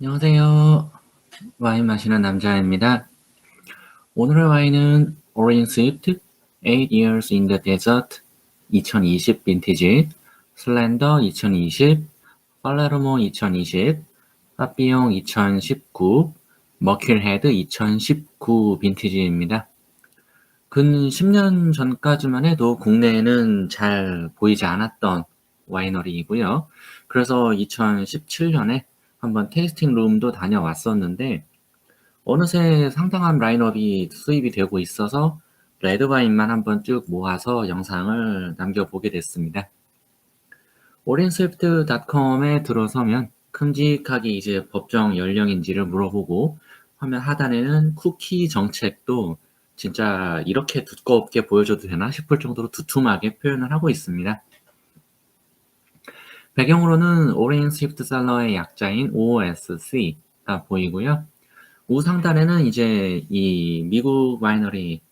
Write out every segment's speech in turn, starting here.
안녕하세요. 와인 마시는 남자입니다. 오늘의 와인은 Orange Swift 8 Years in the Desert 2020 빈티지, 슬렌더 2020, 팔레르모 2020, 파피용 2019, 머큐리헤드 2019 빈티지입니다. 근 10년 전까지만 해도 국내에는 잘 보이지 않았던 와이너리이고요. 그래서 2017년에 한번 테이스팅 룸도 다녀왔었는데 어느새 상당한 라인업이 수입이 되고 있어서 레드와인만 한번 쭉 모아서 영상을 남겨보게 됐습니다. 오렌스위프트닷컴에 들어서면 큼직하게 이제 법정 연령인지를 물어보고 화면 하단에는 쿠키 정책도 진짜 이렇게 두껍게 보여줘도 되나 싶을 정도로 두툼하게 표현을 하고 있습니다. 배경으로는 오렌지 스위프트 셀러의 약자인 OSC가 보이고요. 우상단에는 이제 이 미국 와이너리답게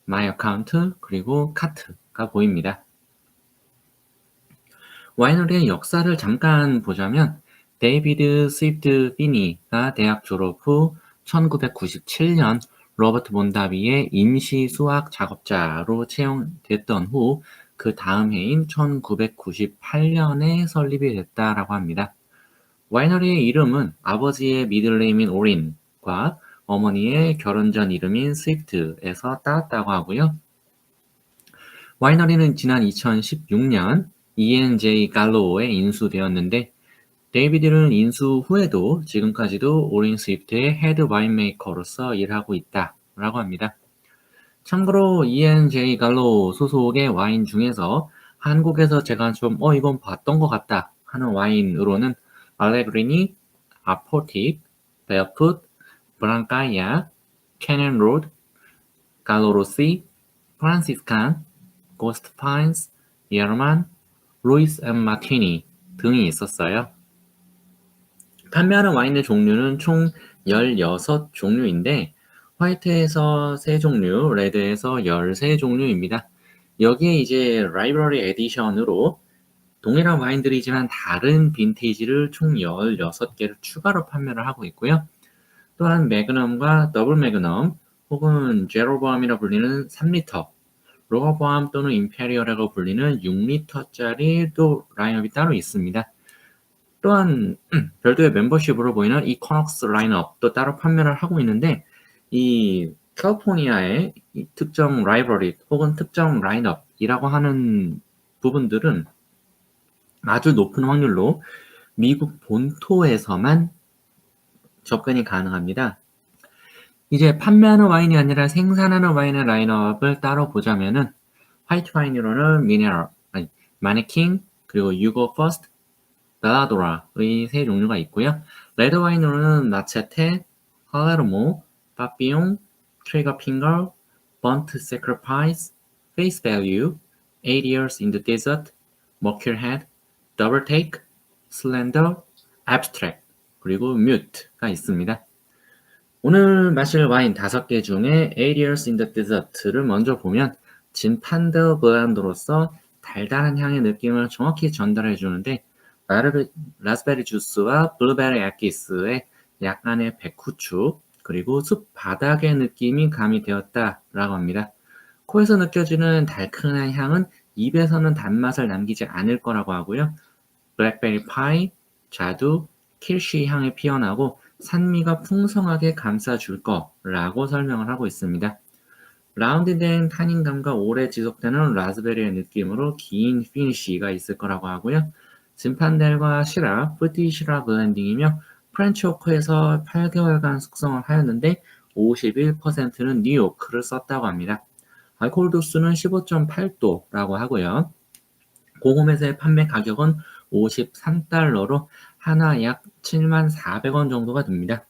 마이 어카운트 그리고 카트가 보입니다. 와이너리의 역사를 잠깐 보자면 데이비드 스위프트 피니가 대학 졸업 후 1997년 로버트 몬다비의 임시 수학 작업자로 채용됐던 후 그 다음 해인 1998년에 설립이 됐다라고 합니다. 와이너리의 이름은 아버지의 미들네임인 오린과 어머니의 결혼 전 이름인 스위프트에서 따왔다고 하고요. 와이너리는 지난 2016년 E&J 갈로우에 인수되었는데 데이비드는 인수 후에도 지금까지도 오린 스위프트의 헤드 와인메이커로서 일하고 있다라고 합니다. 참고로 E&J 갈로우 소속의 와인 중에서 한국에서 제가 좀 이건 봤던 것 같다 하는 와인으로는 알레그리니, 아포틱, 베어풋, 브랑카이아, 캐년 로드, 갈로로시, 프란시스칸, 고스트 파인스, 예르만, 루이스 앤 마티니 등이 있었어요. 판매하는 와인의 종류는 총 16종류인데 화이트에서 3종류, 레드에서 13종류입니다. 여기에 이제 라이브러리 에디션으로 동일한 와인들이지만 다른 빈티지를 총 16개를 추가로 판매를 하고 있고요. 또한 매그넘과 더블 매그넘 혹은 제로보암이라 불리는 3리터, 로어보암 또는 임페리얼이라고 불리는 6리터짜리 또 라인업이 따로 있습니다. 또한 별도의 멤버십으로 보이는 이 코넉스 라인업도 따로 판매를 하고 있는데 이 캘리포니아의 이 특정 라이브러리 혹은 특정 라인업이라고 하는 부분들은 아주 높은 확률로 미국 본토에서만 접근이 가능합니다. 이제 판매하는 와인이 아니라 생산하는 와인의 라인업을 따로 보자면은 화이트 와인으로는 미네랄, 마네킹, 그리고 유고 퍼스트, 벨라도라의 3종류가 있고요. 레드 와인으로는 나체테, 팔레르모, 파피용, 트리거 핑거, 번트 세크리파이스, 페이스 밸류, 8 years in the desert, 머큐리헤드, 더블 테이크, 슬렌더, abstract, 그리고 mute가 있습니다. 오늘 마실 와인 5개 중에 8 years in the desert를 먼저 보면 진판더 블렌드로서 달달한 향의 느낌을 정확히 전달해 주는데 라스베리 주스와 블루베리 액기스의 약간의 백후추 그리고 숲 바닥의 느낌이 가미되었다라고 합니다. 코에서 느껴지는 달큰한 향은 입에서는 단맛을 남기지 않을 거라고 하고요. 블랙베리 파이, 자두, kirsch 향이 피어나고 산미가 풍성하게 감싸줄 거라고 설명을 하고 있습니다. 라운드된 타닌감과 오래 지속되는 라즈베리의 느낌으로 긴 피니쉬가 있을 거라고 하고요. 진판델과 시라, 뿌띠 시라 블렌딩이며 프렌치 오크에서 8개월간 숙성을 하였는데 51%는 뉴요크를 썼다고 합니다. 알코올 도수는 15.8도라고 하고요. 고홈에서의 판매 가격은 53달러로 하나 약 74,400원 정도가 됩니다.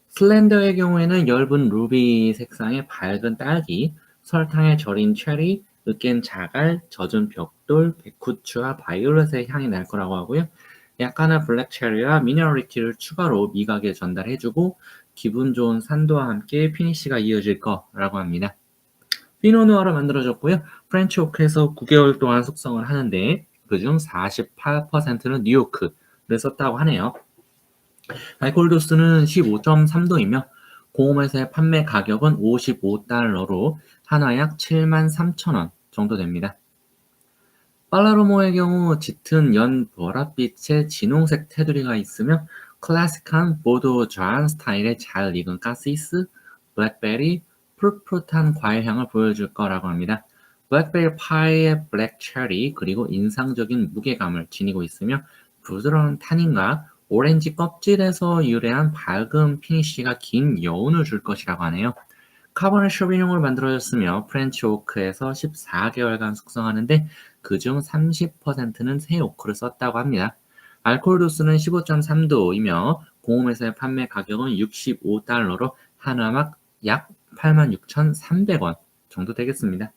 슬렌더의 경우에는 엷은 루비 색상의 밝은 딸기, 설탕에 절인 체리, 으깬 자갈, 젖은 벽돌, 백후추와 바이올렛의 향이 날 거라고 하고요. 약간의 블랙체리와 미네랄리티를 추가로 미각에 전달해주고 기분 좋은 산도와 함께 피니쉬가 이어질 거라고 합니다. 피노누아를 만들어졌고요. 프렌치 오크에서 9개월 동안 숙성을 하는데 그중 48%는 뉴요크를 썼다고 하네요. 알코올 도수는 15.3도이며 공홈에서의 판매 가격은 $55로 한화 약 73,000원 정도 됩니다. 팔라로모의 경우 짙은 연 보랏빛의 진홍색 테두리가 있으며 클래식한 보도 좌안 스타일의 잘 익은 카시스, 블랙베리, 푸릇푸릇한 과일향을 보여줄 거라고 합니다. 블랙베리 파이의 블랙 체리 그리고 인상적인 무게감을 지니고 있으며 부드러운 타닌과 오렌지 껍질에서 유래한 밝은 피니쉬가 긴 여운을 줄 것이라고 하네요. 카버네 쇼비뇽으로 만들어졌으며 프렌치 오크에서 14개월간 숙성하는데 그중 30%는 새 오크를 썼다고 합니다. 알코올 도수는 15.3도이며 공홈에서의 판매 가격은 $65로 한화막 약 86,300원 정도 되겠습니다.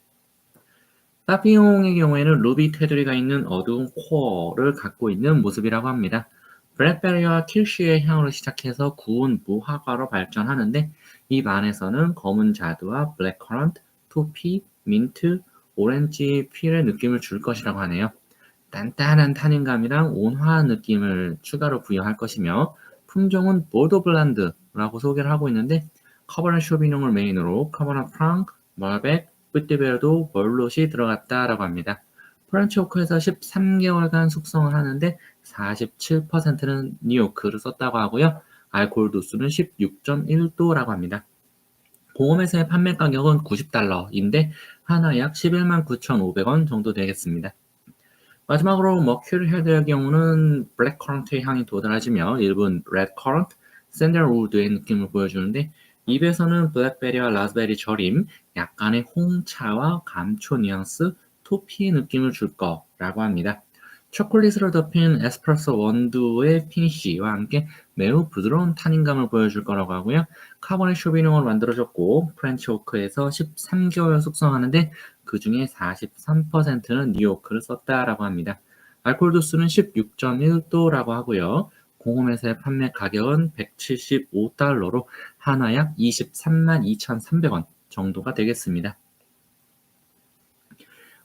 파피용의 경우에는 루비 테두리가 있는 어두운 코어를 갖고 있는 모습이라고 합니다. 블랙베리와 킬슈의 향으로 시작해서 구운 무화과로 발전하는데 잎 안에서는 검은 자두와 블랙커런트, 토피, 민트, 오렌지 필의 느낌을 줄 것이라고 하네요. 단단한 타닌감이랑 온화한 느낌을 추가로 부여할 것이며 품종은 보도 블란드라고 소개를 하고 있는데 카버네 쇼비뇽을 메인으로 카버네 프랑크, 멀백, 뿌띠베르도, 멀롯이 들어갔다라고 합니다. 프렌치 오크에서 13개월간 숙성을 하는데 47%는 뉴오크를 썼다고 하고요. 알코올 도수는 16.1도라고 합니다. 공홈에서의 판매 가격은 $90인데 하나 약 119,500원 정도 되겠습니다. 마지막으로 머큐리 헤드의 경우는 블랙커런트의 향이 도드라지며 일본 레드커런트, 샌들우드의 느낌을 보여주는데 잎에서는 블랙베리와 라즈베리 절임, 약간의 홍차와 감초 뉘앙스, 토피의 느낌을 줄 거라고 합니다. 초콜릿으로 덮인 에스프레소 원두의 피니쉬와 함께 매우 부드러운 타닌감을 보여줄 거라고 하고요. 카보네 쇼비뇽으로 만들어졌고 프렌치 오크에서 13개월 숙성하는데 그 중에 43%는 뉴오크를 썼다라고 합니다. 알코올 도수는 16.1도라고 하고요. 공홈에서의 판매 가격은 $175로 한화 약 232,300원 정도가 되겠습니다.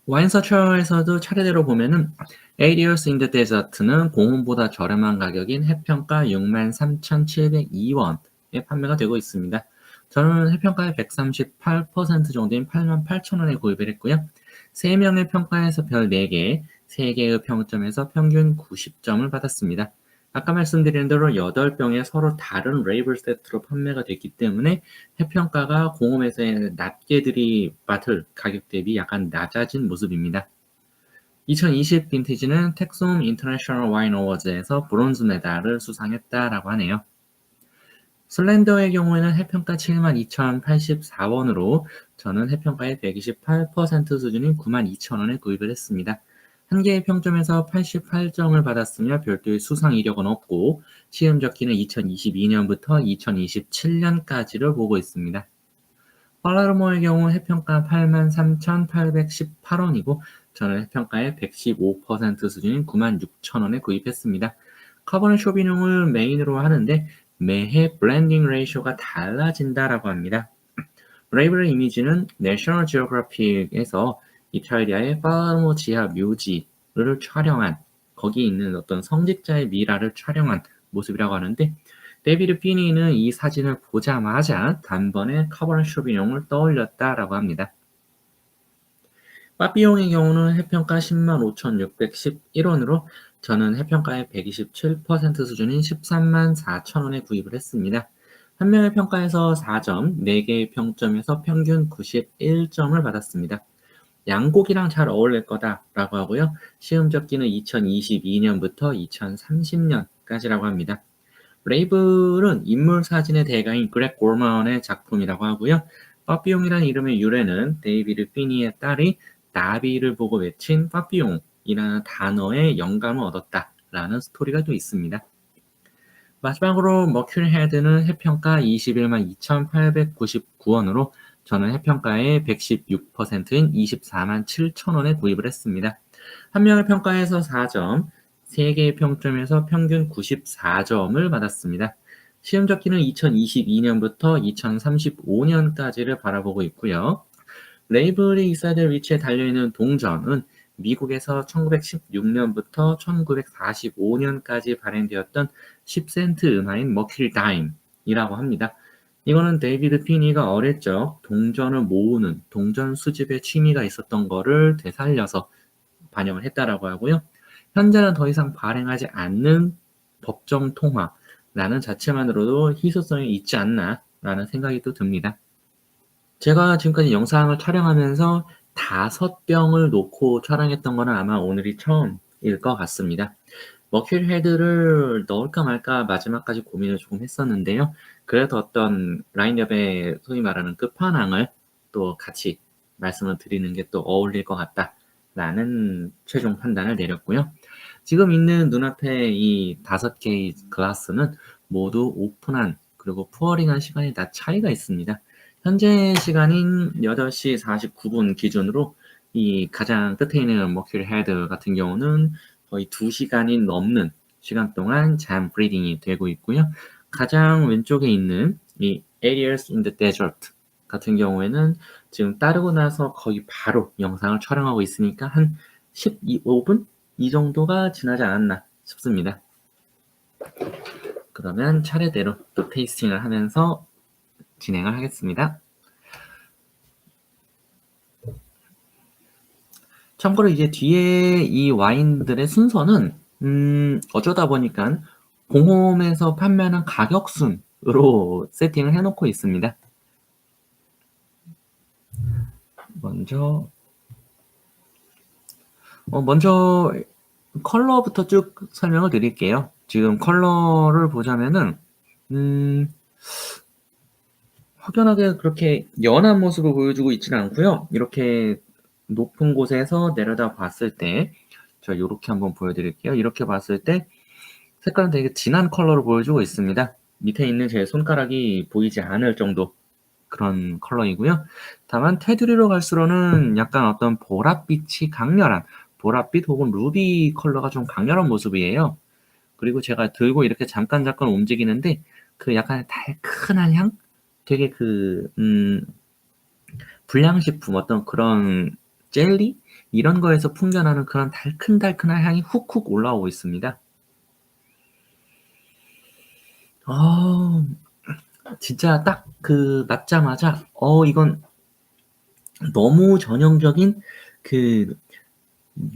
와인 서처에서도 차례대로 보면은 8 Years in the Desert는 공홈보다 저렴한 가격인 해평가 63,702원에 판매가 되고 있습니다. 저는 해평가의 138% 정도인 88,000원에 구입을 했고요. 3명의 평가에서 별 4개, 3개의 평점에서 평균 90점을 받았습니다. 아까 말씀드린 대로 8병에 서로 다른 레이블 세트로 판매가 됐기 때문에 해평가가 공홈에서의 낮게 들이받을 가격 대비 약간 낮아진 모습입니다. 2020 빈티지는 텍솜 인터내셔널 와인 어워즈에서 브론즈 메달을 수상했다라고 하네요. 슬렌더의 경우에는 해평가 72,084원으로 저는 해평가의 128% 수준인 92,000원에 구입을 했습니다. 한 개의 평점에서 88점을 받았으며 별도의 수상 이력은 없고 시음 적기는 2022년부터 2027년까지를 보고 있습니다. 팔라르모의 경우 해평가 83,818원이고 저는 해평가의 115% 수준인 96,000원에 구입했습니다. 카보네 쇼비뇽을 메인으로 하는데 매해 블렌딩 레이쇼가 달라진다라고 합니다. 레이블의 이미지는 내셔널 지오그래픽에서 이탈리아의 팔라르모 지하 묘지를 촬영한 거기 있는 어떤 성직자의 미라를 촬영한 모습이라고 하는데 데이비드 피니는 이 사진을 보자마자 단번에 카버네 쇼비뇽을 떠올렸다라고 합니다. 빠삐용의 경우는 해평가 105,611원으로 저는 해평가의 127% 수준인 134,000원에 구입을 했습니다. 한 명의 평가에서 4점, 4개의 평점에서 평균 91점을 받았습니다. 양고기랑 잘 어울릴 거다라고 하고요. 시음 적기는 2022년부터 2030년까지라고 합니다. 레이블은 인물 사진의 대가인 그렉 골먼의 작품이라고 하고요. 빠삐용이라는 이름의 유래는 데이비드 피니의 딸이 나비를 보고 외친 빠삐용이라는 단어에 영감을 얻었다라는 스토리가 또 있습니다. 마지막으로 머큐리 헤드는 해평가 21만 2,899원으로 저는 해평가의 116%인 24만 7천원에 구입을 했습니다. 한 명의 평가에서 4점, 3개의 평점에서 평균 94점을 받았습니다. 시험 적기는 2022년부터 2035년까지를 바라보고 있고요. 레이블이 있어야 될 위치에 달려있는 동전은 미국에서 1916년부터 1945년까지 발행되었던 10센트 음화인 머큐리 다임이라고 합니다. 이거는 데이비드 피니가 어릴 적 동전을 모으는 동전 수집에 취미가 있었던 거를 되살려서 반영을 했다라고 하고요. 현재는 더 이상 발행하지 않는 법정 통화라는 자체만으로도 희소성이 있지 않나라는 생각이 또 듭니다. 제가 지금까지 영상을 촬영하면서 5병을 놓고 촬영했던 거는 아마 오늘이 처음일 것 같습니다. 머큐리 헤드를 넣을까 말까 마지막까지 고민을 조금 했었는데요. 그래도 어떤 라인업의 소위 말하는 끝판왕을 또 같이 말씀을 드리는 게 또 어울릴 것 같다라는 최종 판단을 내렸고요. 지금 있는 눈앞에 이 5개의 글라스는 모두 오픈한 그리고 푸어링한 시간이 다 차이가 있습니다. 현재 시간인 8시 49분 기준으로 이 가장 끝에 있는 머큐리 헤드 같은 경우는 거의 2시간이 넘는 시간 동안 잠 브리딩이 되고 있고요. 가장 왼쪽에 있는 이 Areas in the Desert 같은 경우에는 지금 따르고 나서 거의 바로 영상을 촬영하고 있으니까 한 15분? 이 정도가 지나지 않았나 싶습니다. 그러면 차례대로 또 테이스팅을 하면서 진행을 하겠습니다. 참고로 이제 뒤에 이 와인들의 순서는 어쩌다 보니까 공홈에서 판매하는 가격순으로 세팅을 해놓고 있습니다. 먼저 컬러부터 쭉 설명을 드릴게요. 지금 컬러를 보자면은 확연하게 그렇게 연한 모습을 보여주고 있지는 않고요. 이렇게 높은 곳에서 내려다 봤을 때, 저 이렇게 한번 보여드릴게요. 이렇게 봤을 때 색깔은 되게 진한 컬러를 보여주고 있습니다. 밑에 있는 제 손가락이 보이지 않을 정도 그런 컬러이고요. 다만 테두리로 갈수록은 약간 어떤 보랏빛이 강렬한 보랏빛 혹은 루비 컬러가 좀 강렬한 모습이에요. 그리고 제가 들고 이렇게 잠깐 움직이는데 그 약간 달큰한 향? 되게 불량식품 어떤 그런 젤리? 이런 거에서 풍겨나는 그런 달큰달큰한 향이 훅훅 올라오고 있습니다. 진짜 딱 그 맞자마자 이건 너무 전형적인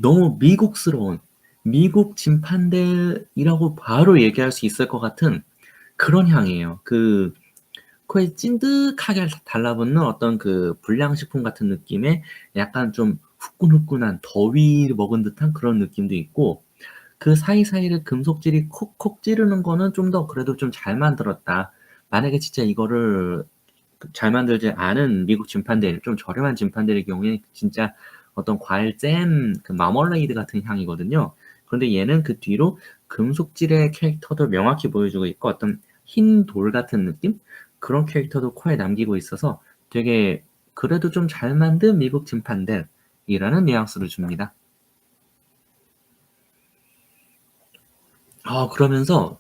너무 미국스러운 미국 진판들이라고 바로 얘기할 수 있을 것 같은 그런 향이에요. 코에 찐득하게 달라붙는 어떤 불량식품 같은 느낌의 약간 좀 후끈후끈한 더위 먹은 듯한 그런 느낌도 있고, 그 사이사이를 금속질이 콕콕 찌르는 거는 좀 더 그래도 좀 잘 만들었다. 만약에 진짜 이거를 잘 만들지 않은 미국 진판들, 좀 저렴한 진판들의 경우에 진짜 어떤 과일 잼, 마멀레이드 같은 향이거든요. 그런데 얘는 그 뒤로 금속질의 캐릭터도 명확히 보여주고 있고 어떤 흰 돌 같은 느낌? 그런 캐릭터도 코에 남기고 있어서 되게 그래도 좀 잘 만든 미국 진판들이라는 뉘앙스를 줍니다. 그러면서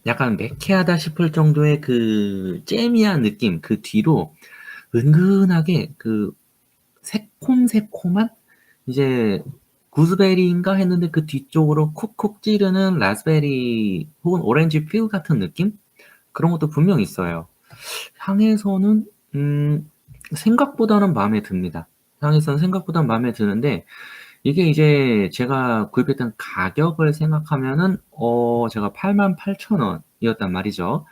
약간 매캐하다 싶을 정도의 잼이한 느낌, 그 뒤로 은근하게 새콤새콤한 이제 구스베리인가 했는데 그 뒤쪽으로 콕콕 찌르는 라즈베리 혹은 오렌지 퓨 같은 느낌? 그런 것도 분명 있어요. 향에서는 생각보다는 마음에 듭니다. 향에서는 생각보다는 마음에 드는데 이게 이제 제가 구입했던 가격을 생각하면은 제가 88,000원이었단 말이죠.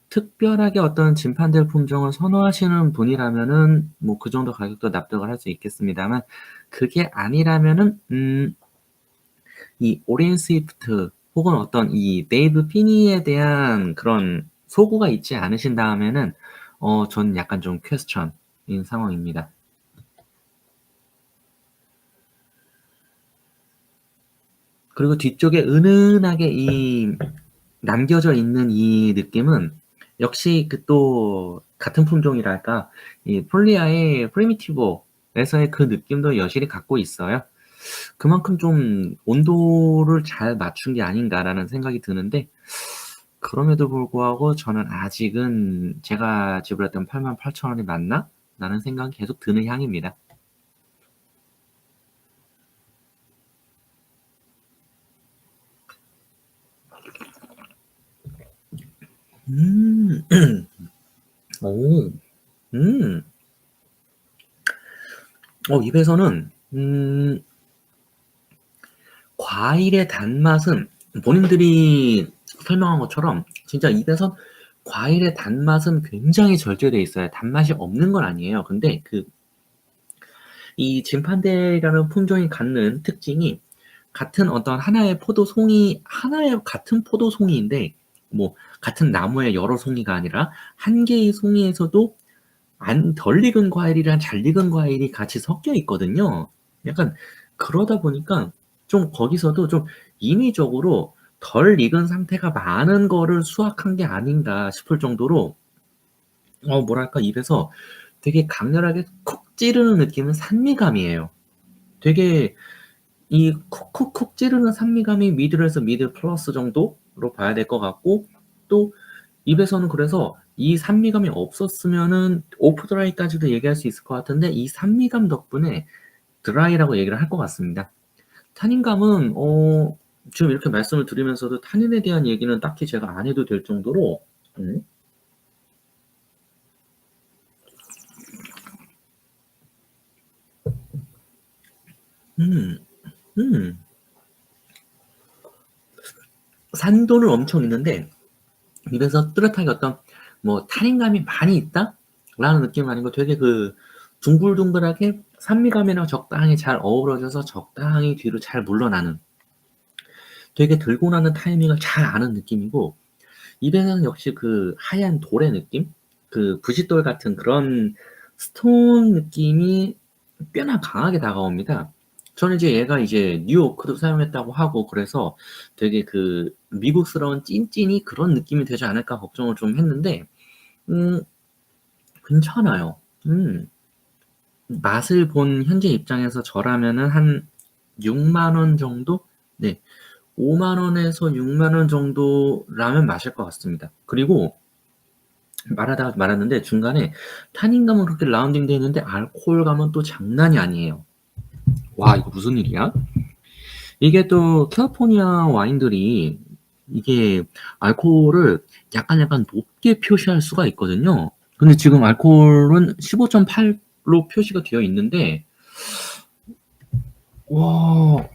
특별하게 어떤 진판될 품종을 선호하시는 분이라면은 뭐 그 정도 가격도 납득을 할 수 있겠습니다만, 그게 아니라면은 이 오리엔 스위프트 혹은 어떤 이 데이브 피니에 대한 그런 소구가 있지 않으신다면은 저는 약간 좀 퀘스천인 상황입니다. 그리고 뒤쪽에 은은하게 남겨져 있는 이 느낌은 역시 또 같은 품종이랄까, 이 폴리아의 프리미티보에서의 그 느낌도 여실히 갖고 있어요. 그만큼 좀 온도를 잘 맞춘 게 아닌가라는 생각이 드는데, 그럼에도 불구하고 저는 아직은 제가 지불했던 88,000원이 맞나? 라는 생각이 계속 드는 향입니다. 음. 오. 음. 입에서는 과일의 단맛은 본인들이 설명한 것처럼 진짜 입에서 과일의 단맛은 굉장히 절제돼 있어요. 단맛이 없는 건 아니에요. 근데 이 진판대라는 품종이 갖는 특징이 같은 어떤 하나의 같은 포도송이인데 뭐 같은 나무의 여러 송이가 아니라 한 개의 송이에서도 안 덜 익은 과일이랑 잘 익은 과일이 같이 섞여 있거든요. 약간 그러다 보니까 좀 거기서도 좀 인위적으로 덜 익은 상태가 많은 거를 수확한 게 아닌가 싶을 정도로 뭐랄까 입에서 되게 강렬하게 콕 찌르는 느낌은 산미감이에요. 되게 이 콕콕콕 찌르는 산미감이 미들에서 미들 플러스 정도로 봐야 될 것 같고 또 입에서는 그래서 이 산미감이 없었으면은 오프 드라이까지도 얘기할 수 있을 것 같은데 이 산미감 덕분에 드라이라고 얘기를 할 것 같습니다. 타닌감은 지금 이렇게 말씀을 드리면서도 타닌에 대한 얘기는 딱히 제가 안 해도 될 정도로 음. 음. 음. 산도는 엄청 있는데 입에서 뚜렷하게 어떤 뭐 '타닌감이 많이 있다.'라는 느낌은 아니고 되게 둥글둥글하게 산미감이랑 적당히 잘 어우러져서 적당히 뒤로 잘 물러나는 되게 들고 나는 타이밍을 잘 아는 느낌이고 입에는 역시 하얀 돌의 느낌? 부싯돌 같은 그런 스톤 느낌이 꽤나 강하게 다가옵니다. 저는 이제 얘가 이제 뉴오크도 사용했다고 하고 그래서 되게 미국스러운 찐찐이 그런 느낌이 되지 않을까 걱정을 좀 했는데 음 괜찮아요. 맛을 본 현재 입장에서 저라면은 한 6만 원 정도? 네. 5만 원에서 6만 원 정도라면 마실 것 같습니다. 그리고 말하다가 말았는데 중간에 탄닌감은 그렇게 라운딩 돼 있는데 알코올감은 또 장난이 아니에요. 와 이거 무슨 일이야? 이게 또 캘리포니아 와인들이 이게 알코올을 약간 높게 표시할 수가 있거든요. 근데 지금 알코올은 15.8로 표시가 되어 있는데 와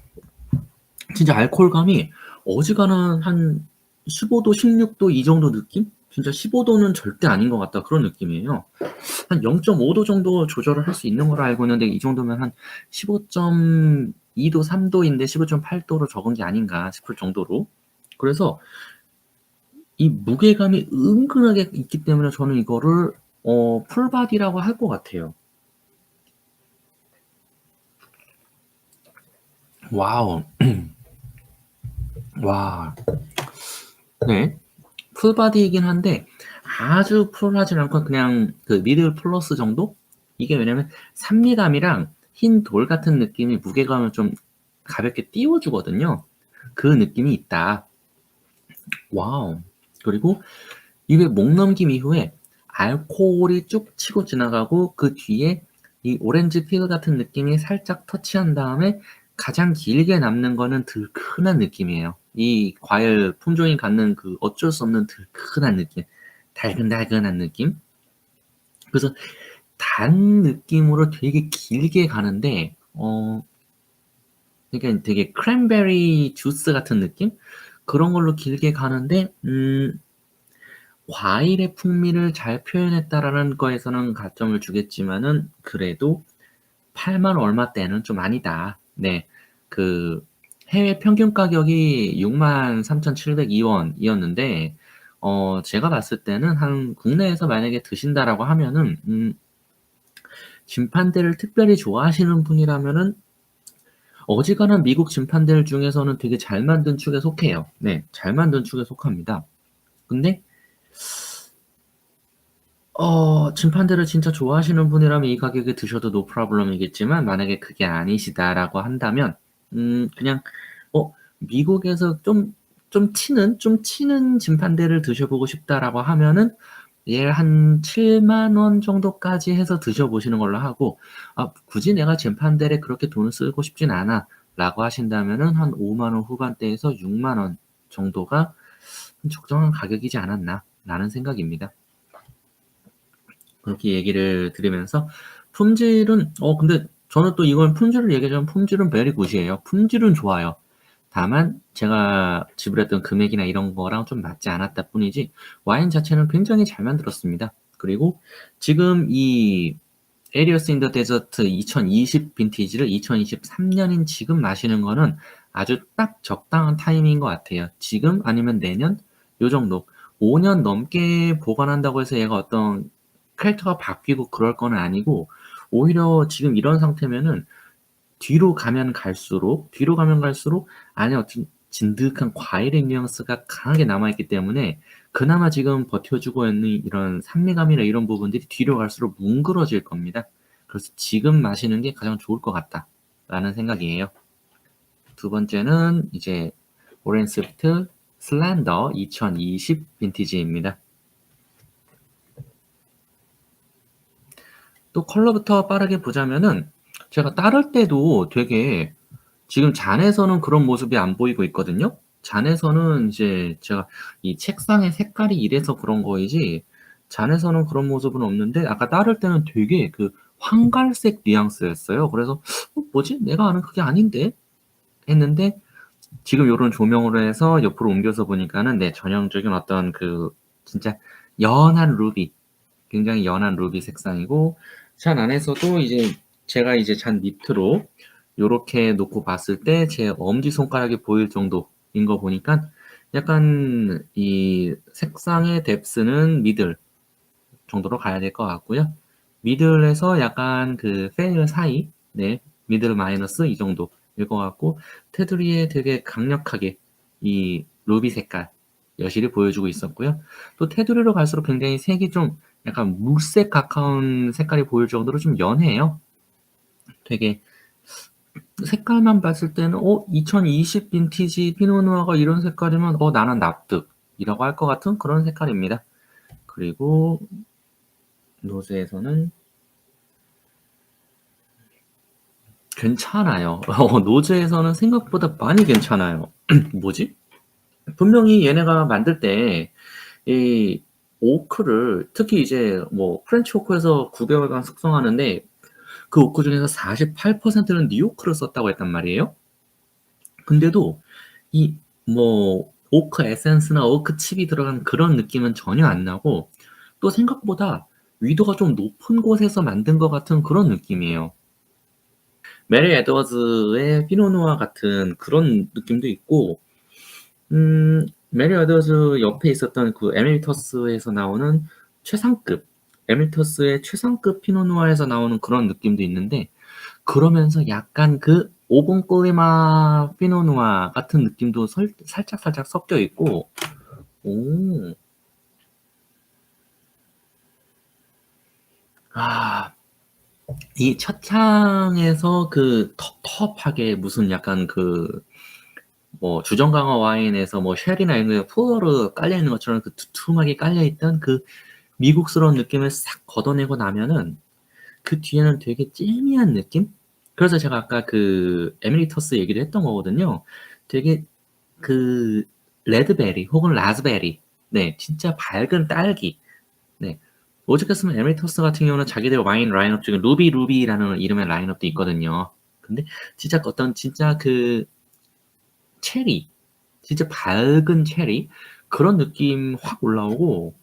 진짜 알코올감이 어지간한 한 15도, 16도 이 정도 느낌? 진짜 15도는 절대 아닌 것 같다 그런 느낌이에요. 한 0.5도 정도 조절을 할 수 있는 걸로 알고 있는데 이 정도면 한 15.2도, 3도인데 15.8도로 적은 게 아닌가 싶을 정도로. 그래서 이 무게감이 은근하게 있기 때문에 저는 이거를 풀바디라고 할 것 같아요. 와우. 와. 네. 풀바디이긴 한데 아주 풀하진 않고 그냥 미들 플러스 정도? 이게 왜냐면 산미감이랑 흰 돌 같은 느낌이 무게감을 좀 가볍게 띄워 주거든요. 그 느낌이 있다. 와우. 그리고 입에 목 넘김 이후에 알코올이 쭉 치고 지나가고 그 뒤에 이 오렌지 피그 같은 느낌이 살짝 터치한 다음에 가장 길게 남는 거는 들큰한 느낌이에요. 이 과일 품종이 갖는 어쩔 수 없는 들큰한 느낌. 달근달근한 느낌. 그래서 단 느낌으로 되게 길게 가는데 그러니까 되게 크랜베리 주스 같은 느낌? 그런 걸로 길게 가는데 과일의 풍미를 잘 표현했다라는 거에서는 가점을 주겠지만은 그래도 8만 얼마대는 좀 아니다. 네. 그 해외 평균 가격이 63,702 원이었는데 제가 봤을 때는 한 국내에서 만약에 드신다라고 하면은 진판대를 특별히 좋아하시는 분이라면은 어지간한 미국 진판들 중에서는 되게 잘 만든 축에 속해요. 네. 잘 만든 축에 속합니다. 근데 진판대를 진짜 좋아하시는 분이라면 이 가격에 드셔도 노 프로블럼이겠지만 만약에 그게 아니시다라고 한다면 그냥 미국에서 좀 치는 진판대를 드셔보고 싶다라고 하면은 얘 한 7만 원 정도까지 해서 드셔보시는 걸로 하고 '아 굳이 내가 진판대에 그렇게 돈을 쓰고 싶진 않아.'라고 하신다면은 한 5만 원 후반대에서 6만 원 정도가 적정한 가격이지 않았나. 라는 생각입니다. 그렇게 얘기를 드리면서 품질은 근데 저는 또 이건 품질을 얘기하자면 품질은 very good이에요. 품질은 좋아요. 다만 제가 지불했던 금액이나 이런 거랑 좀 맞지 않았다 뿐이지 와인 자체는 굉장히 잘 만들었습니다. 그리고 지금 이 에리어스 인 더 데저트 2020 빈티지를 2023년인 지금 마시는 거는 아주 딱 적당한 타이밍인 것 같아요. 지금 아니면 내년 요 정도. 5년 넘게 보관한다고 해서 얘가 어떤 캐릭터가 바뀌고 그럴 건 아니고 오히려 지금 이런 상태면은 뒤로 가면 갈수록 안에 어떤 진득한 과일의 뉘앙스가 강하게 남아있기 때문에 그나마 지금 버텨주고 있는 이런 산미감이나 이런 부분들이 뒤로 갈수록 뭉그러질 겁니다. 그래서 지금 마시는 게 가장 좋을 것 같다라는 생각이에요. 두 번째는 이제 오렌스비트 슬렌더 2020 빈티지입니다. 또 컬러부터 빠르게 보자면은 제가 따를 때도 되게 지금 잔에서는 그런 모습이 안 보이고 있거든요. 잔에서는 이제 제가 이 책상의 색깔이 이래서 그런 거이지 잔에서는 그런 모습은 없는데 아까 따를 때는 되게 그 황갈색 뉘앙스였어요. 그래서 뭐지? 내가 아는 그게 아닌데? 했는데 지금 요런 조명으로 해서 옆으로 옮겨서 보니까는 네, 전형적인 어떤 그 진짜 연한 루비, 굉장히 연한 루비 색상이고 잔 안에서도 이제 제가 이제 잔 밑으로 요렇게 놓고 봤을 때 제 엄지손가락이 보일 정도인 거 보니까 약간 이 색상의 뎁스는 미들 정도로 가야 될 것 같고요. 미들에서 약간 그 페일 사이, 네, 미들 마이너스 이 정도일 것 같고 테두리에 되게 강력하게 이 루비 색깔 여실히 보여주고 있었고요. 또 테두리로 갈수록 굉장히 색이 좀 약간 물색 가까운 색깔이 보일 정도로 좀 연해요. 되게 색깔만 봤을 때는 2020 빈티지 피노누아가 이런 색깔이면 나는 납득이라고 할 것 같은 그런 색깔입니다. 그리고 노즈에서는 괜찮아요. 노즈에서는 생각보다 많이 괜찮아요. 뭐지? 분명히 얘네가 만들 때 이 오크를 특히 이제 뭐 프렌치 오크에서 9개월간 숙성하는데 그 오크 중에서 48%는 뉴오크를 썼다고 했단 말이에요. 근데도 이 뭐 오크 에센스나 오크 칩이 들어간 그런 느낌은 전혀 안 나고 또 생각보다 위도가 좀 높은 곳에서 만든 것 같은 그런 느낌이에요. 메리 에드워즈의 피노누아 같은 그런 느낌도 있고 메리 에드워즈 옆에 있었던 그 에메리터스에서 나오는 최상급 에메리터스의 최상급 피노누아에서 나오는 그런 느낌도 있는데 그러면서 약간 그 오븐 클리마 피노누아 같은 느낌도 살짝 섞여 있고 오. 아, 이 첫 향에서 그 텁텁하게 무슨 약간 그 뭐 주정 강화 와인에서 뭐 쉘이나 이런 거에 푸어르 깔려 있는 것처럼 그 두툼하게 깔려 있던 그 미국스러운 느낌을 싹 걷어내고 나면은 그 뒤에는 되게 찔미한 느낌? 그래서 제가 아까 그 에메리터스 얘기를 했던 거거든요. 되게 그 레드베리 혹은 라즈베리, 네, 진짜 밝은 딸기. 네. 오죽했으면 에메리터스 같은 경우는 자기들 와인 라인업 중에 루비라는 이름의 라인업도 있거든요. 근데 진짜 어떤 진짜 그 체리, 진짜 밝은 체리 그런 느낌 확 올라오고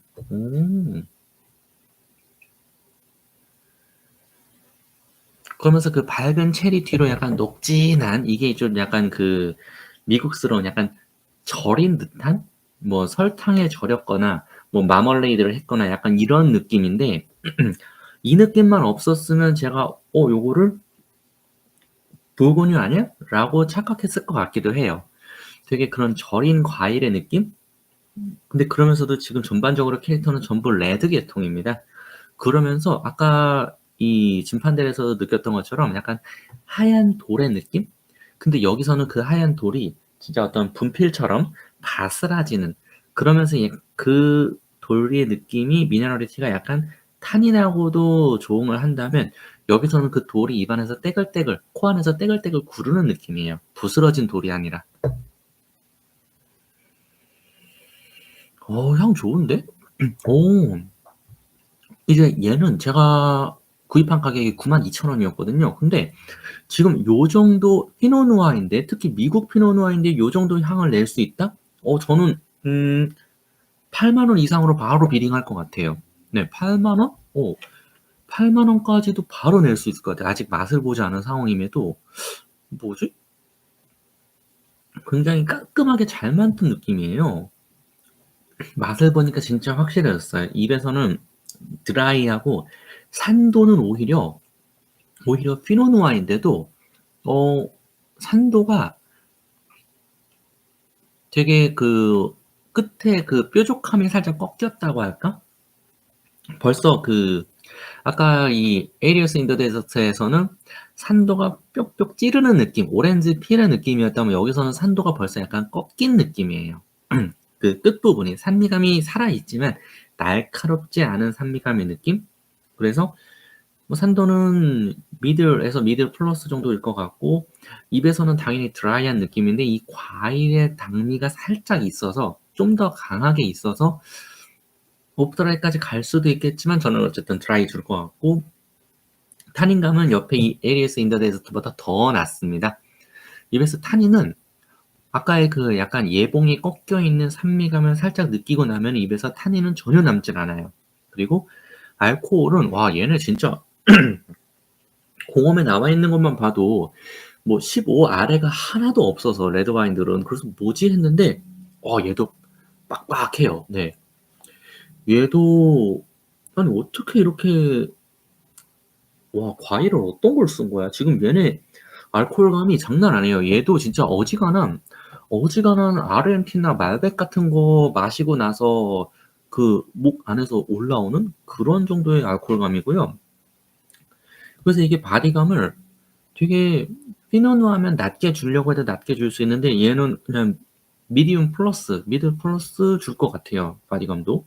그러면서 그 밝은 체리 뒤로 약간 녹진한 이게 좀 약간 그 미국스러운 약간 절인 듯한 뭐 설탕에 절였거나 뭐 마멀레이드를 했거나 약간 이런 느낌인데 이 느낌만 없었으면 제가 요거를 불고뉴 아니야? 라고 착각했을 것 같기도 해요. 되게 그런 절인 과일의 느낌? 근데 그러면서도 지금 전반적으로 캐릭터는 전부 레드 계통입니다. 그러면서 아까 이 진판델에서 느꼈던 것처럼 약간 하얀 돌의 느낌? 근데 여기서는 그 하얀 돌이 진짜 어떤 분필처럼 바스라지는 그러면서 그 돌의 느낌이 미네랄리티가 약간 탄닌하고도 조응을 한다면 여기서는 그 돌이 입안에서 떼글떼글 코 안에서 떼글떼글 구르는 느낌이에요. 부스러진 돌이 아니라. 향 좋은데? 오. 이제 얘는 제가 구입한 가격이 92,000원이었거든요. 근데 지금 요 정도 피노누아인데, 특히 미국 피노누아인데 요 정도 향을 낼 수 있다? 저는 8만 원 이상으로 바로 비딩할 것 같아요. 네, 8만 원? 8만 원까지도 바로 낼 수 있을 것 같아요. 아직 맛을 보지 않은 상황임에도 뭐지? 굉장히 깔끔하게 잘 만든 느낌이에요. 맛을 보니까 진짜 확실해졌어요. 입에서는 드라이하고, 산도는 오히려 피노누아인데도 어 산도가 되게 그 끝에 그 뾰족함이 살짝 꺾였다고 할까? 벌써 그 아까 이 에리어스 인더 데저트에서는 산도가 뾱뾱 찌르는 느낌, 오렌지 필의 느낌이었다면 여기서는 산도가 벌써 약간 꺾인 느낌이에요. 그 끝부분이 산미감이 살아있지만 날카롭지 않은 산미감의 느낌? 그래서 뭐 산도는 미들에서 미들 플러스 정도일 것 같고, 입에서는 당연히 드라이한 느낌인데 이 과일의 당미가 살짝 있어서 좀 더 강하게 있어서 오프드라이까지 갈 수도 있겠지만 저는 어쨌든 드라이 줄 것 같고, 타닌감은 옆에 이 에리어스 인더 데저트보다 더 낮습니다. 입에서 타닌은 아까의 그 약간 예봉이 꺾여 있는 산미감을 살짝 느끼고 나면 입에서 타닌은 전혀 남질 않아요. 그리고 알코올은 와, 얘네 진짜 공홈에 나와 있는 것만 봐도 뭐 15 아래가 하나도 없어서 레드와인들은, 그래서 뭐지 했는데 얘도 빡빡해요. 네. 얘도 아니 어떻게 이렇게, 와, 과일을 어떤 걸 쓴 거야? 지금 얘네 알코올감이 장난 아니에요. 얘도 진짜 어지간한 아르헨티나 말백 같은 거 마시고 나서 그 목 안에서 올라오는 그런 정도의 알코올감이고요. 그래서 이게 바디감을 되게 피노누아면 낮게 주려고 해도 낮게 줄 수 있는데 얘는 그냥 미디움 플러스, 미들 플러스 줄 것 같아요. 바디감도.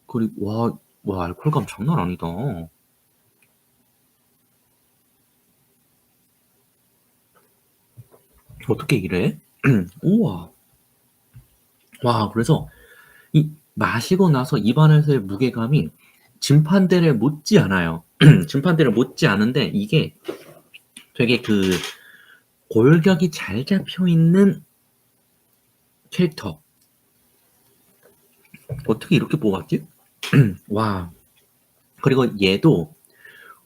그리고 와, 알코올감 장난 아니다. 어떻게 이래? 우와. 와, 그래서 이 마시고 나서 입안에서의 무게감이 진판대를 못지 않아요. 진판대를 못지 않은데 이게 되게 그 골격이 잘 잡혀 있는 캐릭터. 어떻게 이렇게 뽑았지? 와. 그리고 얘도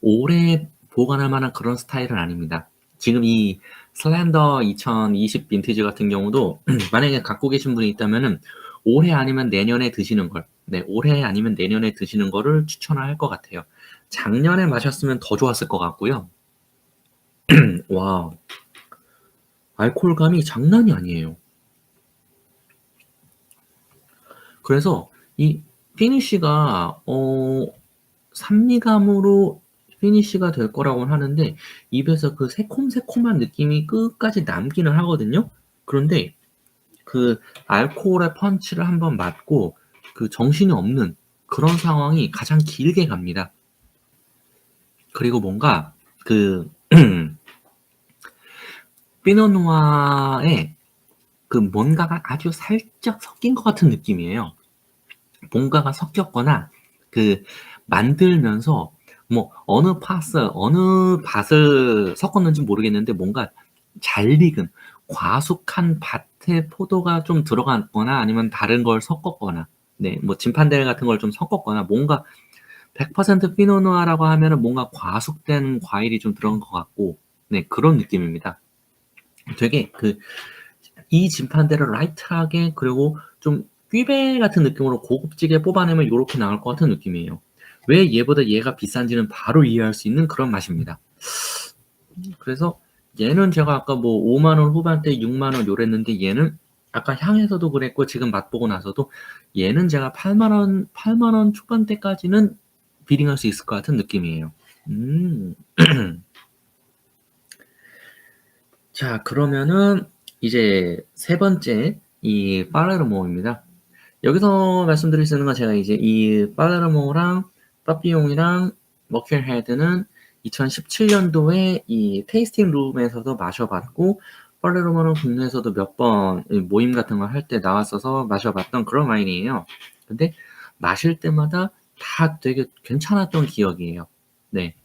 오래 보관할 만한 그런 스타일은 아닙니다. 지금 이 슬렌더 2020 빈티지 같은 경우도 만약에 갖고 계신 분이 있다면은 올해 아니면 내년에 드시는 걸, 네, 올해 아니면 내년에 드시는 거를 추천할 것 같아요. 작년에 마셨으면 더 좋았을 것 같고요. 와, 알코올감이 장난이 아니에요. 그래서 이 피니쉬가 산미감으로 피니쉬가 될 거라고는 하는데 입에서 그 새콤새콤한 느낌이 끝까지 남기는 하거든요. 그런데 그 알코올의 펀치를 한번 맞고 그 정신이 없는 그런 상황이 가장 길게 갑니다. 그리고 뭔가 그 피노누아에 그 뭔가가 아주 살짝 섞인 것 같은 느낌이에요. 뭔가가 섞였거나 그 만들면서 뭐 어느 밭을 섞었는지 모르겠는데 뭔가 잘 익은 과숙한 밭의 포도가 좀 들어갔거나 아니면 다른 걸 섞었거나, 네, 뭐 진판델 같은 걸 좀 섞었거나, 뭔가 100% 피노누아라고 하면은 뭔가 과숙된 과일이 좀 들어간 것 같고, 네, 그런 느낌입니다. 되게 이 진판대를 라이트하게, 그리고 좀 꾀배 같은 느낌으로 고급지게 뽑아내면 요렇게 나올 것 같은 느낌이에요. 왜 얘보다 얘가 비싼지는 바로 이해할 수 있는 그런 맛입니다. 그래서 얘는 제가 아까 뭐 5만 원 후반대 6만 원 요랬는데 얘는 아까 향에서도 그랬고 지금 맛보고 나서도 얘는 제가 8만 원 초반대까지는 비딩할 수 있을 것 같은 느낌이에요. 음. 자, 그러면은 이제 세 번째 이 팔레르모입니다. 여기서 말씀드릴 수 있는 건 제가 이제 이 팔레르모랑 빠삐용이랑 머큐리 헤드는 2017년도에 이 테이스팅 룸에서도 마셔봤고, 팔레르모는 국내에서도 몇 번 모임 같은 거 할 때 나왔어서 마셔봤던 그런 와인이에요. 근데 마실 때마다 다 되게 괜찮았던 기억이에요. 네.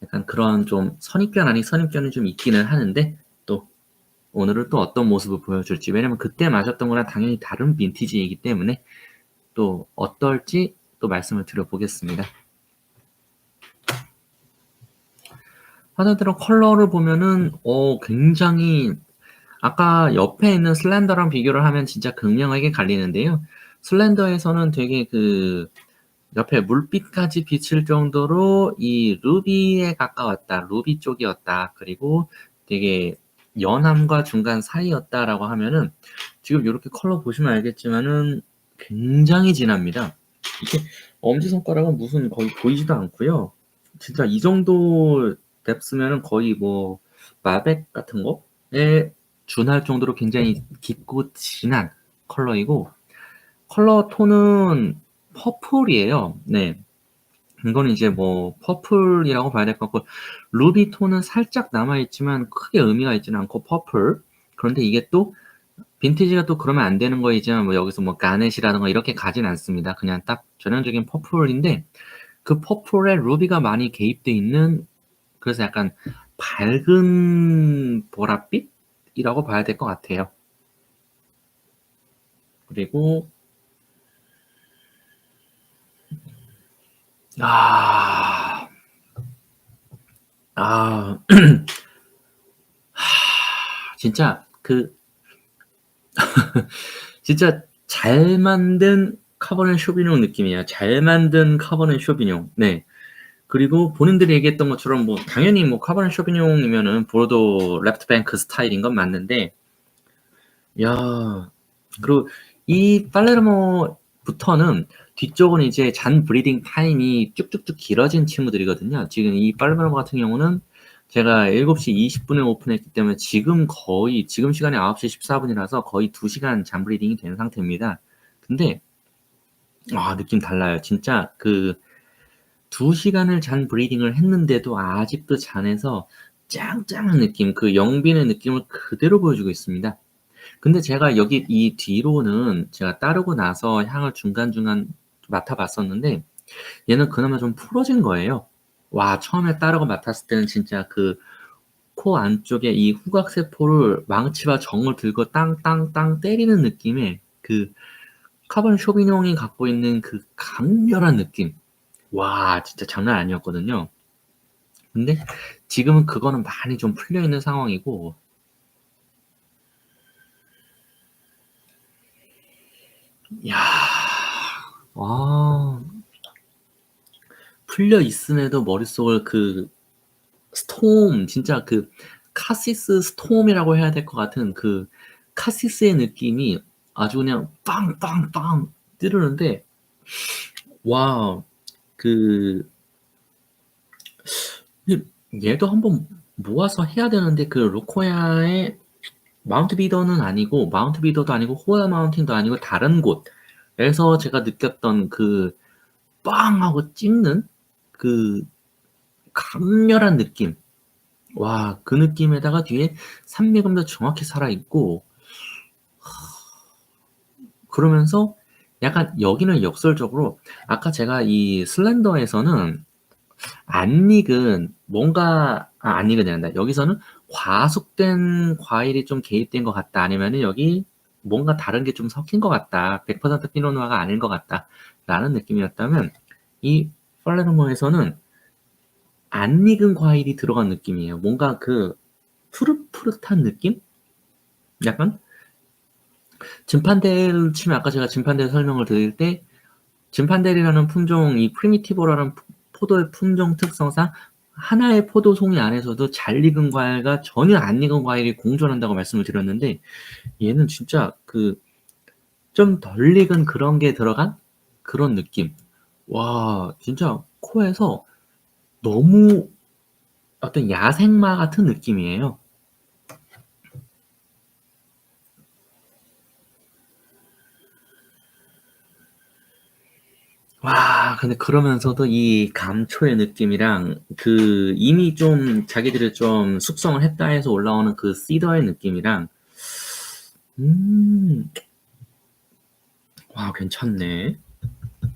약간 그런 좀 선입견 아닌 선입견이 좀 있기는 하는데 또 오늘은 또 어떤 모습을 보여줄지, 왜냐면 그때 마셨던 거랑 당연히 다른 빈티지이기 때문에 또 어떨지 또 말씀을 드려보겠습니다. 하나대로 컬러를 보면은 굉장히 아까 옆에 있는 슬렌더랑 비교를 하면 진짜 극명하게 갈리는데요. 슬렌더에서는 되게 그 옆에 물빛까지 비칠 정도로 이 루비에 가까웠다, 루비 쪽이었다, 그리고 되게 연함과 중간 사이였다라고 하면은 지금 요렇게 컬러 보시면 알겠지만은 굉장히 진합니다. 이게 엄지손가락은 무슨 거의 보이지도 않고요. 진짜 이 정도 뎁스면은 거의 뭐 마백 같은 거에 준할 정도로 굉장히 깊고 진한 컬러이고, 컬러 톤은 퍼플이에요. 네. 이거는 이제 뭐 퍼플이라고 봐야 될 것 같고, 루비 톤은 살짝 남아있지만 크게 의미가 있지는 않고 퍼플. 그런데 이게 또 빈티지가 또 그러면 안 되는 거이지만 뭐 여기서 뭐 가넷이라든가 이렇게 가진 않습니다. 그냥 딱 전형적인 퍼플인데 그 퍼플에 루비가 많이 개입돼 있는, 그래서 약간 밝은 보랏빛이라고 봐야 될 것 같아요. 그리고 진짜 그 진짜 잘 만든 카버넷 쇼비뇽 느낌이에요. 잘 만든 카버넷 쇼비뇽. 네. 그리고 본인들이 얘기했던 것처럼 뭐 당연히 뭐 카버넷 쇼비뇽이면은 보르도 레프트 뱅크 스타일인 건 맞는데, 야, 그리고 이 팔레르모부터는 뒤쪽은 이제 잔 브리딩 타임이 쭉쭉쭉 길어진 친구들이거든요. 지금 이 팔레르모 같은 경우는 제가 7시 20분에 오픈했기 때문에 지금 시간이 9시 14분이라서 거의 2시간 잔 브리딩이 된 상태입니다. 근데 느낌 달라요. 진짜 그 2시간을 잔 브리딩을 했는데도 아직도 잔에서 짱짱한 느낌, 그 영빈의 느낌을 그대로 보여주고 있습니다. 근데 제가 여기 이 뒤로는 제가 따르고 나서 향을 중간중간 맡아봤었는데 얘는 그나마 좀 풀어진 거예요. 와, 처음에 따르고 맡았을 때는 진짜 그 코 안쪽에 이 후각세포를 망치와 정을 들고 땅땅땅 때리는 느낌의 그 카본 쇼비뇽이 갖고 있는 그 강렬한 느낌. 와, 진짜 장난 아니었거든요. 근데 지금은 그거는 많이 좀 풀려 있는 상황이고, 야, 아, 풀려 있음에도 머릿속을 그 스톰, 진짜 그 카시스 스톰이라고 해야 될 것 같은 그 카시스의 느낌이 아주 그냥 빵빵빵 뜨르는데, 와, 그 얘도 한번 모아서 해야 되는데, 그 로코야의 마운트 비더는 아니고, 마운트 비더도 아니고, 호야 마운틴도 아니고, 다른 곳에서 제가 느꼈던 그 빵! 하고 찍는 그 강렬한 느낌. 와, 그 느낌에다가 뒤에 산미감도 정확히 살아있고, 그러면서 약간 여기는 역설적으로 아까 제가 이 슬렌더에서는 안 익은 뭔가, 안 익은 게 아니라 여기서는 과숙된 과일이 좀 개입된 것 같다, 아니면은 여기 뭔가 다른 게 좀 섞인 것 같다, 100% 피노누아가 아닌 것 같다 라는 느낌이었다면, 이 팔레르모에서는 안 익은 과일이 들어간 느낌이에요. 뭔가 그 푸릇푸릇한 느낌? 약간 진판델 치면, 아까 제가 진판델 설명을 드릴 때 진판델이라는 품종, 이 프리미티보라는 포도의 품종 특성상 하나의 포도송이 안에서도 잘 익은 과일과 전혀 안 익은 과일이 공존한다고 말씀을 드렸는데, 얘는 진짜 그 좀 덜 익은 그런 게 들어간 그런 느낌. 와, 진짜 코에서 너무 어떤 야생마 같은 느낌이에요. 와, 근데 그러면서도 이 감초의 느낌이랑 그 이미 좀 자기들이 좀 숙성을 했다 해서 올라오는 그 시더의 느낌이랑, 와, 괜찮네.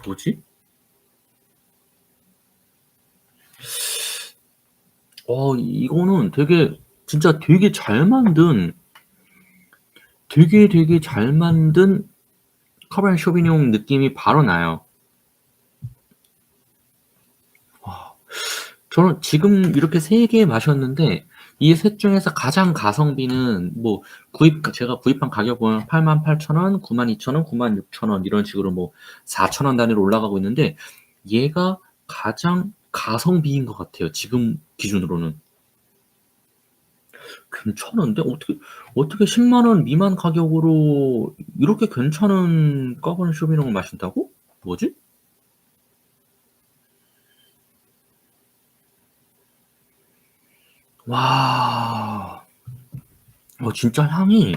뭐지? 이거는 진짜 되게 잘 만든 카베르네 쇼비뇽 느낌이 바로 나요. 와, 저는 지금 이렇게 3개 마셨는데 이 셋 중에서 가장 가성비는 뭐 제가 구입한 가격은 88,000원, 92,000원, 96,000원 이런 식으로 뭐 4,000원 단위로 올라가고 있는데 얘가 가장 가성비인 것 같아요. 지금 기준으로는. 괜찮은데? 어떻게 10만 원 미만 가격으로 이렇게 괜찮은 까바네 쇼비뇽을 마신다고? 뭐지? 와, 진짜 향이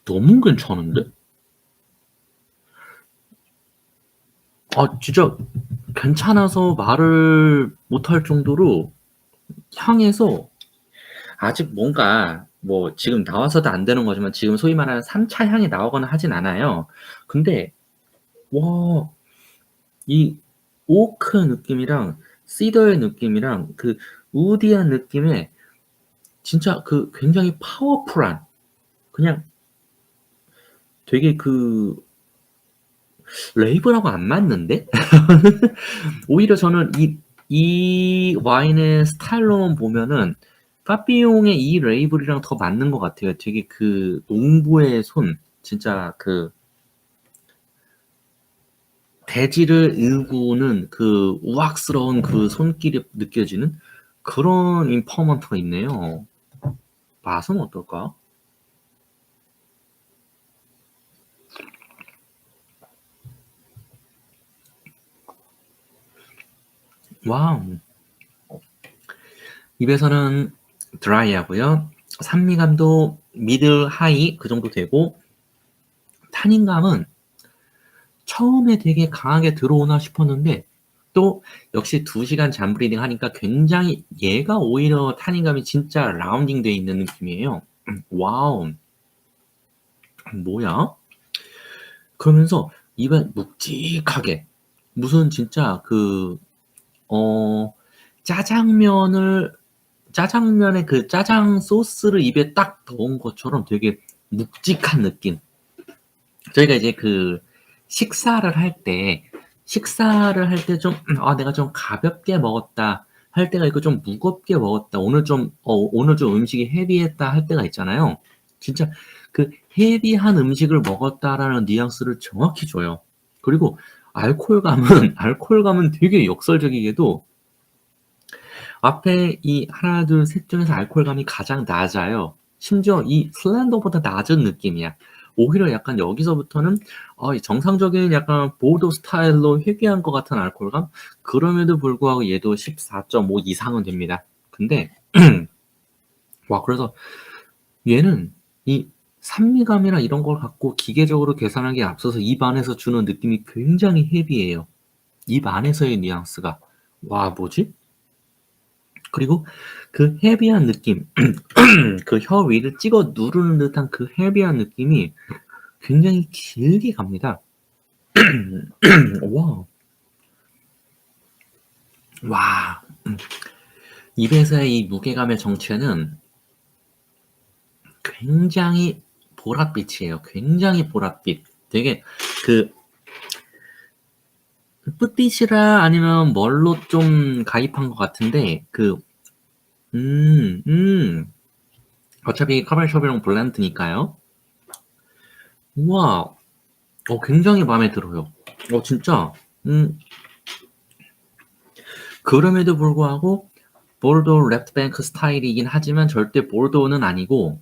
너무 괜찮은데? 진짜 괜찮아서 말을 못할 정도로 향에서 아직 뭔가 뭐 지금 나와서도 안 되는 거지만 지금 소위 말하는 3차 향이 나오거나 하진 않아요. 근데 와, 이 오크 느낌이랑 시더의 느낌이랑 그 우디한 느낌에 진짜 굉장히 파워풀한 그냥 되게 레이블하고 안 맞는데? 오히려 저는 이 와인의 스타일로만 보면은 파삐용의 이 레이블이랑 더 맞는 것 같아요. 되게 농부의 손, 진짜 대지를 일구는 우악스러운 손길이 느껴지는 그런 임퍼먼트가 있네요. 맛은 어떨까? 와우. 입에서는 드라이하고요. 산미감도 미들 하이 그 정도 되고 타닌감은 처음에 되게 강하게 들어오나 싶었는데 또 역시 2시간 잠브리딩 하니까 굉장히 얘가 오히려 타닌감이 진짜 라운딩 돼 있는 느낌이에요. 와우. 뭐야? 그러면서 입에 묵직하게 무슨 진짜 짜장면을 짜장면에 짜장 소스를 입에 딱 넣은 것처럼 되게 묵직한 느낌. 저희가 이제 식사를 할 때 좀, 내가 좀 가볍게 먹었다 할 때가 있고, 좀 무겁게 먹었다. 오늘 좀 음식이 헤비했다 할 때가 있잖아요. 진짜 헤비한 음식을 먹었다라는 뉘앙스를 정확히 줘요. 그리고 알코올감은 되게 역설적이게도 앞에 이 하나, 둘, 셋 중에서 알코올감이 가장 낮아요. 심지어 이 슬렌더보다 낮은 느낌이야. 오히려 약간 여기서부터는 이 정상적인 약간 보도 스타일로 회귀한 것 같은 알코올감? 그럼에도 불구하고 얘도 14.5 이상은 됩니다. 근데 그래서 얘는 이 산미감이나 이런 걸 갖고 기계적으로 계산하기에 앞서서 입 안에서 주는 느낌이 굉장히 헤비해요. 입 안에서의 뉘앙스가. 뭐지? 그리고 헤비한 느낌, 혀 위를 찍어 누르는 듯한 헤비한 느낌이 굉장히 길게 갑니다. 와, 입에서의 이 무게감의 정체는 굉장히 보랏빛이에요. 굉장히 보랏빛. 되게 뿌띠시라 아니면 뭘로 좀 가입한 것 같은데 어차피 카베르네 쇼비뇽 블렌드니까요. 우와, 굉장히 마음에 들어요. 진짜 그럼에도 불구하고 보르도 레프트뱅크 스타일이긴 하지만 절대 보르도는 아니고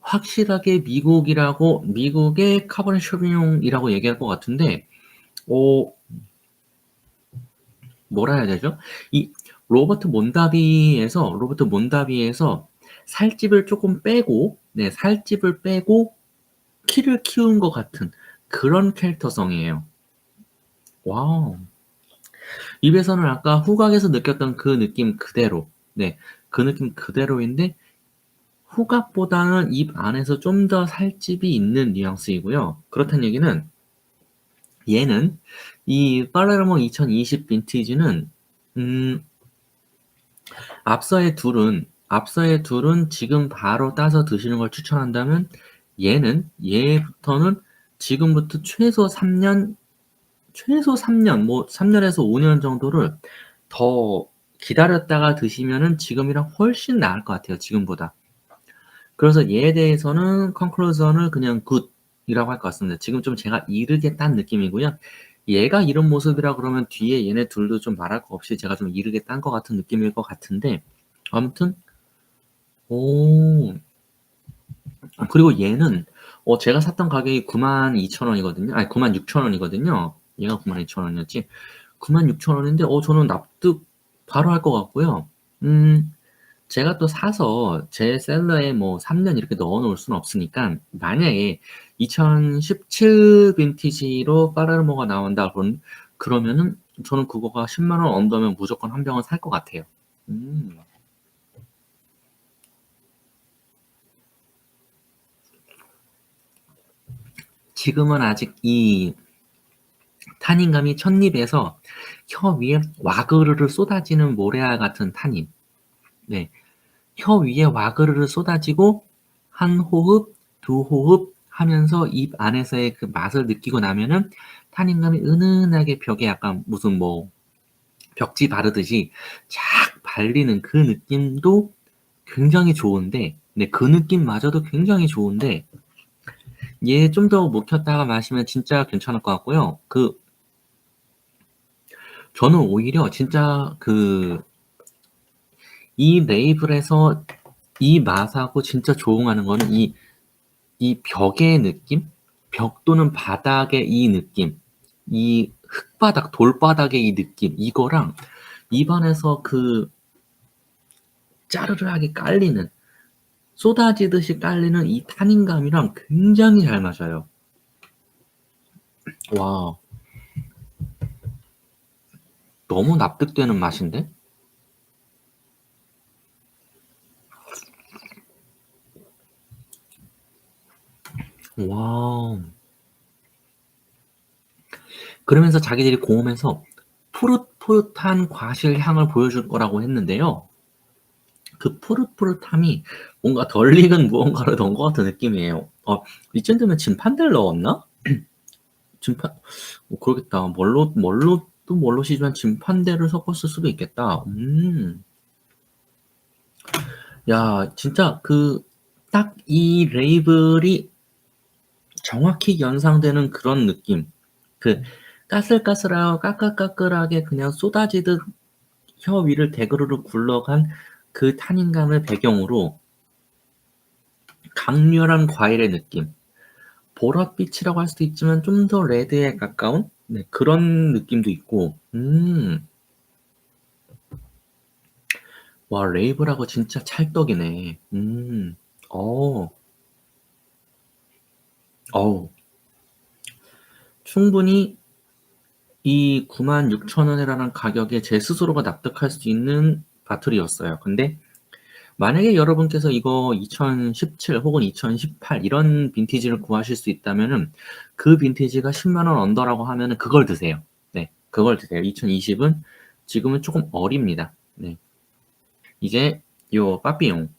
확실하게 미국의 카베르네 쇼비뇽이라고 얘기할 것 같은데 뭐라 해야 되죠? 이 로버트 몬다비에서 살집을 조금 빼고 키를 키운 것 같은 그런 캐릭터성이에요. 와우. 입에서는 아까 후각에서 느꼈던 그 느낌 그대로. 그 느낌 그대로인데 후각보다는 입 안에서 좀 더 살집이 있는 뉘앙스이고요. 그렇다는 얘기는 얘는 이 팔레르모 2020 빈티지는 음 앞서의 둘은 지금 바로 따서 드시는 걸 추천한다면 얘부터는 지금부터 최소 3년 뭐 3년에서 5년 정도를 더 기다렸다가 드시면은 지금이랑 훨씬 나을 것 같아요, 지금보다. 그래서 얘에 대해서는 컨클루전을 그냥 굿이라고 할 것 같습니다. 지금 좀 제가 이르게 딴 느낌이고요. 얘가 이런 모습이라 그러면 뒤에 얘네 둘도 좀 말할 거 없이 제가 좀 이르게 딴 것 같은 느낌일 것 같은데 아무튼 오. 그리고 얘는 제가 샀던 가격이 92,000원이거든요. 아니 96,000원이거든요. 얘가 92,000원이었지. 96,000원인데 저는 납득 바로 할 것 같고요. 제가 또 사서 제 셀러에 뭐 3년 이렇게 넣어 놓을 수는 없으니까 만약에 2017 빈티지로 파레르모가 나온다 그러면은 저는 그거가 10만 원 언더면 무조건 한 병은 살 것 같아요. 음. 지금은 아직 이 탄닌감이 첫입에서 혀 위에 와그르르 쏟아지는 모래알 같은 탄닌. 네. 혀 위에 와그르르 쏟아지고 한 호흡, 두 호흡 하면서 입 안에서의 그 맛을 느끼고 나면은 탄닌감이 은은하게 벽에 약간 무슨 뭐 벽지 바르듯이 착 발리는 그 느낌도 굉장히 좋은데, 네, 그 느낌마저도 굉장히 좋은데, 얘 좀 더 묵혔다가 마시면 진짜 괜찮을 것 같고요. 저는 오히려 진짜 이 레이블에서 이 맛하고 진짜 조응하는 거는 이 벽의 느낌? 벽 또는 바닥의 이 느낌, 이 흙바닥, 돌바닥의 이 느낌, 이거랑 입안에서 그 짜르르하게 깔리는, 쏟아지듯이 깔리는 이 탄닌감이랑 굉장히 잘 맞아요. 와, 너무 납득되는 맛인데? 와. 그러면서 자기들이 고음에서 푸릇푸릇한 과실 향을 보여줄 거라고 했는데요. 그 푸릇푸릇함이 뭔가 덜 익은 무언가를 넣은 것 같은 느낌이에요. 이쯤 되면 진판들 넣었나? 진판, 그러겠다. 또 멀롯이지만 진판대를 섞었을 수도 있겠다. 야, 진짜 딱 이 레이블이 정확히 연상되는 그런 느낌. 그, 까슬까슬하고 까끌까끌하게 그냥 쏟아지듯 혀 위를 대그르르 굴러간 그 탄닌감을 배경으로 강렬한 과일의 느낌. 보랏빛이라고 할 수도 있지만 좀 더 레드에 가까운 네, 그런 느낌도 있고. 와, 레이블하고 진짜 찰떡이네. 어, 어우, 충분히 이 96,000원이라는 가격에 제 스스로가 납득할 수 있는 바틀이었어요. 근데 만약에 여러분께서 이거 2017 혹은 2018 이런 빈티지를 구하실 수 있다면은 그 빈티지가 10만 원 언더라고 하면은 그걸 드세요. 네, 그걸 드세요. 2020은 지금은 조금 어립니다. 네, 이제 요 빠삐용을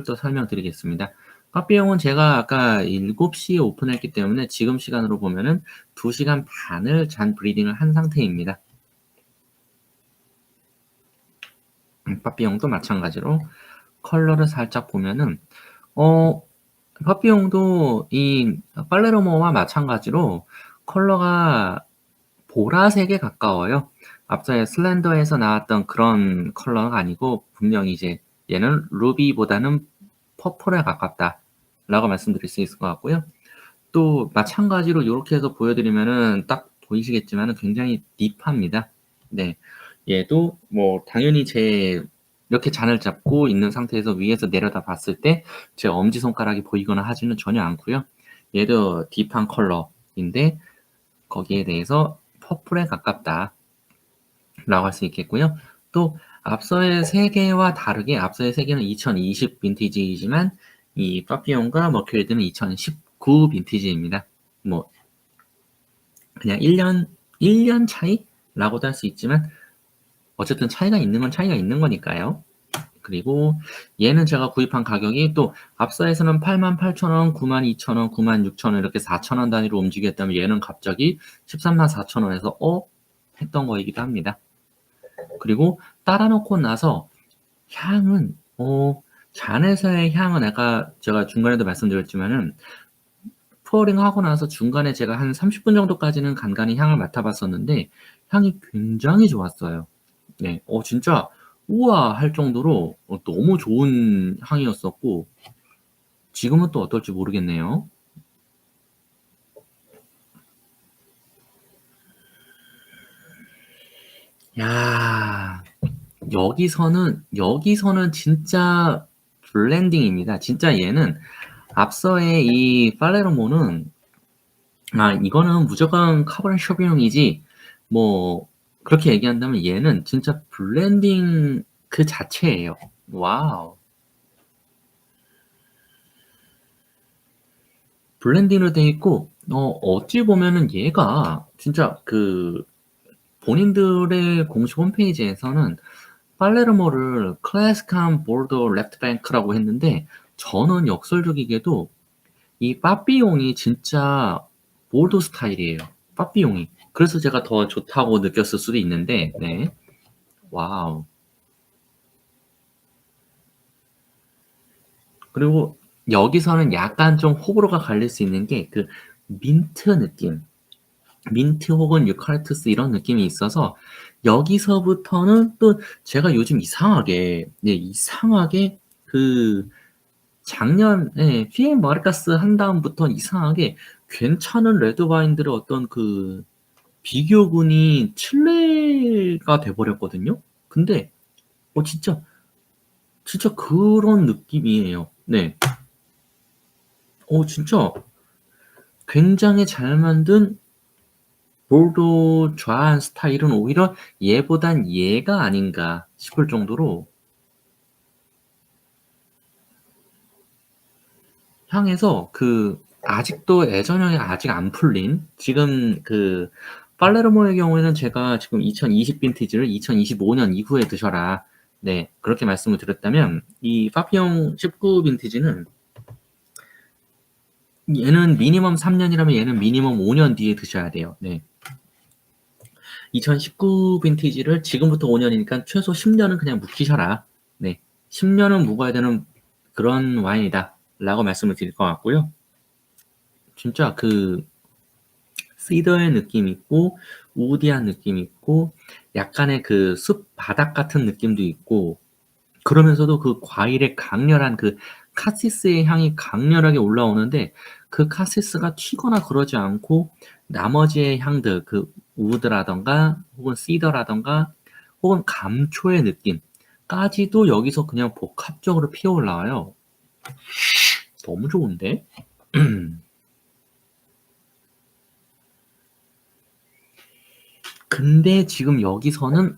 또 설명드리겠습니다. 빠삐용은 제가 아까 7시에 오픈했기 때문에 지금 시간으로 보면은 2시간 반을 잔 브리딩을 한 상태입니다. 빠삐용도 마찬가지로 컬러를 살짝 보면은 파피용도 이 팔레르모와 마찬가지로 컬러가 보라색에 가까워요. 앞서의 슬렌더에서 나왔던 그런 컬러가 아니고 분명히 이제 얘는 루비보다는 퍼플에 가깝다라고 말씀드릴 수 있을 것 같고요. 또 마찬가지로 이렇게 해서 보여드리면은 딱 보이시겠지만은 굉장히 딥합니다. 네, 얘도 뭐 당연히 제 이렇게 잔을 잡고 있는 상태에서 위에서 내려다 봤을 때 제 엄지손가락이 보이거나 하지는 전혀 않고요. 얘도 딥한 컬러인데 거기에 대해서 퍼플에 가깝다라고 할 수 있겠고요. 또 앞서의 세 개와 다르게 앞서의 세 개는 2020 빈티지이지만 이 파피용과 머큐리드는 2019 빈티지입니다. 뭐 그냥 1년 차이라고도 할 수 있지만 어쨌든 차이가 있는 건 차이가 있는 거니까요. 그리고 얘는 제가 구입한 가격이 또 앞서에서는 88,000원, 92,000원, 96,000원 이렇게 4,000원 단위로 움직였다면 얘는 갑자기 134,000원에서 했던 거이기도 합니다. 그리고 따라 놓고 나서 향은 잔에서의 향은 제가 중간에도 말씀드렸지만은 푸어링 하고 나서 중간에 제가 한 30분 정도까지는 간간히 향을 맡아봤었는데 향이 굉장히 좋았어요. 네, 진짜 우와 할 정도로 너무 좋은 향이었었고 지금은 또 어떨지 모르겠네요. 야, 여기서는 진짜 블렌딩입니다. 진짜 얘는 앞서의 이 팔레르모는 이거는 무조건 카버넷 쇼비뇽이지 뭐 그렇게 얘기한다면 얘는 진짜 블렌딩 그 자체예요. 와우. 블렌딩으로 돼 있고 어찌 보면은 얘가 진짜 그 본인들의 공식 홈페이지에서는 팔레르모를 클래식한 보르도 레프트뱅크라고 했는데 저는 역설적이게도 이 빠삐용이 진짜 보르도 스타일이에요. 빠삐용이. 그래서 제가 더 좋다고 느꼈을 수도 있는데 네. 와우. 그리고 여기서는 약간 좀 호불호가 갈릴 수 있는 게 그 민트 느낌. 민트 혹은 유칼립투스 이런 느낌이 있어서 여기서부터는 또 제가 요즘 이상하게 그 작년에 PM 마르카스 한 다음부터 이상하게 괜찮은 레드와인들의 어떤 그 비교군이 칠레가 돼버렸거든요. 근데 진짜 그런 느낌이에요. 네. 진짜 굉장히 잘 만든 보르도 좌한 스타일은 오히려 얘보단 얘가 아닌가 싶을 정도로 향에서 아직도 애정형이 아직 안 풀린 지금 팔레르모의 경우에는 제가 지금 2020 빈티지를 2025년 이후에 드셔라. 네, 그렇게 말씀을 드렸다면 이 파피용 19 빈티지는 얘는 미니멈 3년이라면 얘는 미니멈 5년 뒤에 드셔야 돼요. 네. 2019 빈티지를 지금부터 5년이니까 최소 10년은 그냥 묵히셔라. 네. 10년은 묵어야 되는 그런 와인이다. 라고 말씀을 드릴 것 같고요. 진짜 시더의 느낌 있고, 우디한 느낌 있고, 약간의 숲 바닥 같은 느낌도 있고, 그러면서도 그 과일의 강렬한 카시스의 향이 강렬하게 올라오는데, 그 카시스가 튀거나 그러지 않고, 나머지의 향들, 우드라던가, 혹은 시더라던가, 혹은 감초의 느낌까지도 여기서 그냥 복합적으로 피어 올라와요. 너무 좋은데? 근데 지금 여기서는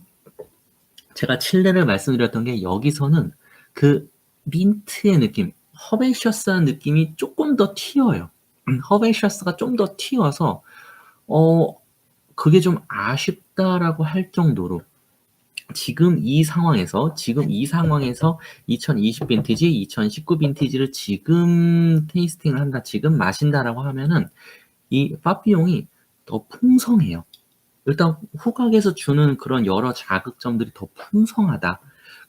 제가 칠레를 말씀드렸던 게 여기서는 민트의 느낌, 허베이셔스한 느낌이 조금 더 튀어요. 허베이셔스가 좀 더 튀어서 그게 좀 아쉽다라고 할 정도로 지금 이 상황에서 2020 빈티지, 2019 빈티지를 지금 테이스팅을 한다, 지금 마신다라고 하면은 이 파피용이 더 풍성해요. 일단 후각에서 주는 그런 여러 자극점들이 더 풍성하다.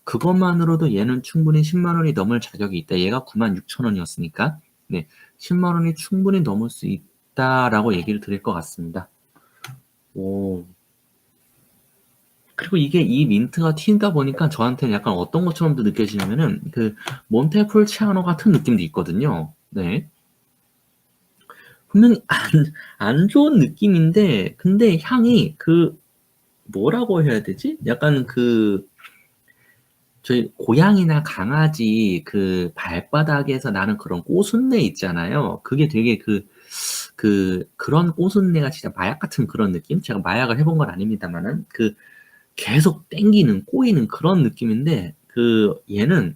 그것만으로도 얘는 충분히 10만 원이 넘을 자격이 있다. 얘가 96,000원이었으니까 네, 10만 원이 충분히 넘을 수 있다라고 얘기를 드릴 것 같습니다. 오. 그리고 이게 이 민트가 튄다 보니까 저한테는 약간 어떤 것처럼도 느껴지냐면은 몬테풀치아노 같은 느낌도 있거든요. 네. 분명히 안 좋은 느낌인데 근데 향이 뭐라고 해야 되지? 약간 저희 고양이나 강아지 발바닥에서 나는 그런 꼬순내 있잖아요. 그게 되게 그런 꼬순내가 진짜 마약 같은 그런 느낌? 제가 마약을 해본 건 아닙니다만은 계속 땡기는 꼬이는 그런 느낌인데 얘는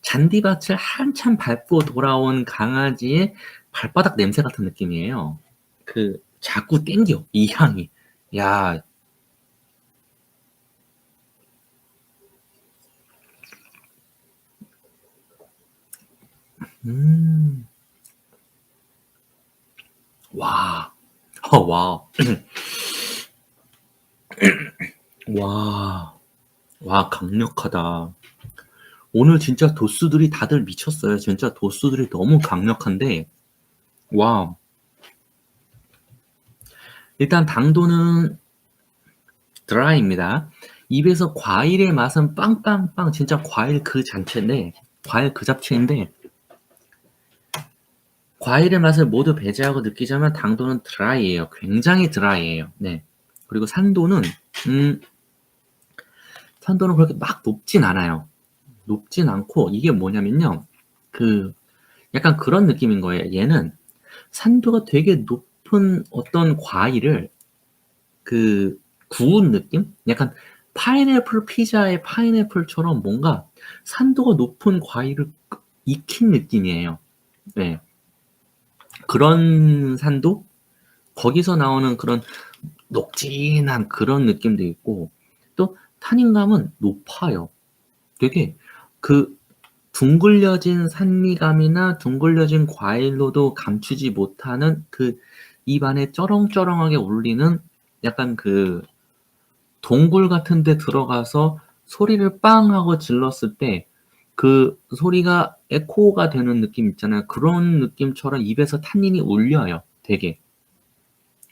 잔디밭을 한참 밟고 돌아온 강아지의 발바닥 냄새 같은 느낌이에요. 자꾸 땡겨, 이 향이. 야, 음, 와, 와, 와, 와, 강력하다. 오늘 진짜 도수들이 다들 미쳤어요. 진짜 도수들이 너무 강력한데, 와, 일단 당도는 드라이입니다. 입에서 과일의 맛은 빵빵빵, 진짜 과일 그 자체인데, 과일 그 잡채인데, 과일의 맛을 모두 배제하고 느끼자면 당도는 드라이예요. 굉장히 드라이예요. 네. 그리고 산도는 그렇게 막 높진 않아요. 높진 않고, 이게 뭐냐면요. 그, 약간 그런 느낌인 거예요. 얘는 산도가 되게 높은 어떤 과일을 구운 느낌? 약간 파인애플 피자의 파인애플처럼 뭔가 산도가 높은 과일을 익힌 느낌이에요. 네. 그런 산도? 거기서 나오는 그런 녹진한 그런 느낌도 있고, 또 탄닌감은 높아요. 되게 그 둥글려진 산미감이나 둥글려진 과일로도 감추지 못하는 입 안에 쩌렁쩌렁하게 울리는 약간 동굴 같은 데 들어가서 소리를 빵 하고 질렀을 때 그 소리가 에코가 되는 느낌 있잖아요. 그런 느낌처럼 입에서 탄닌이 울려요, 되게.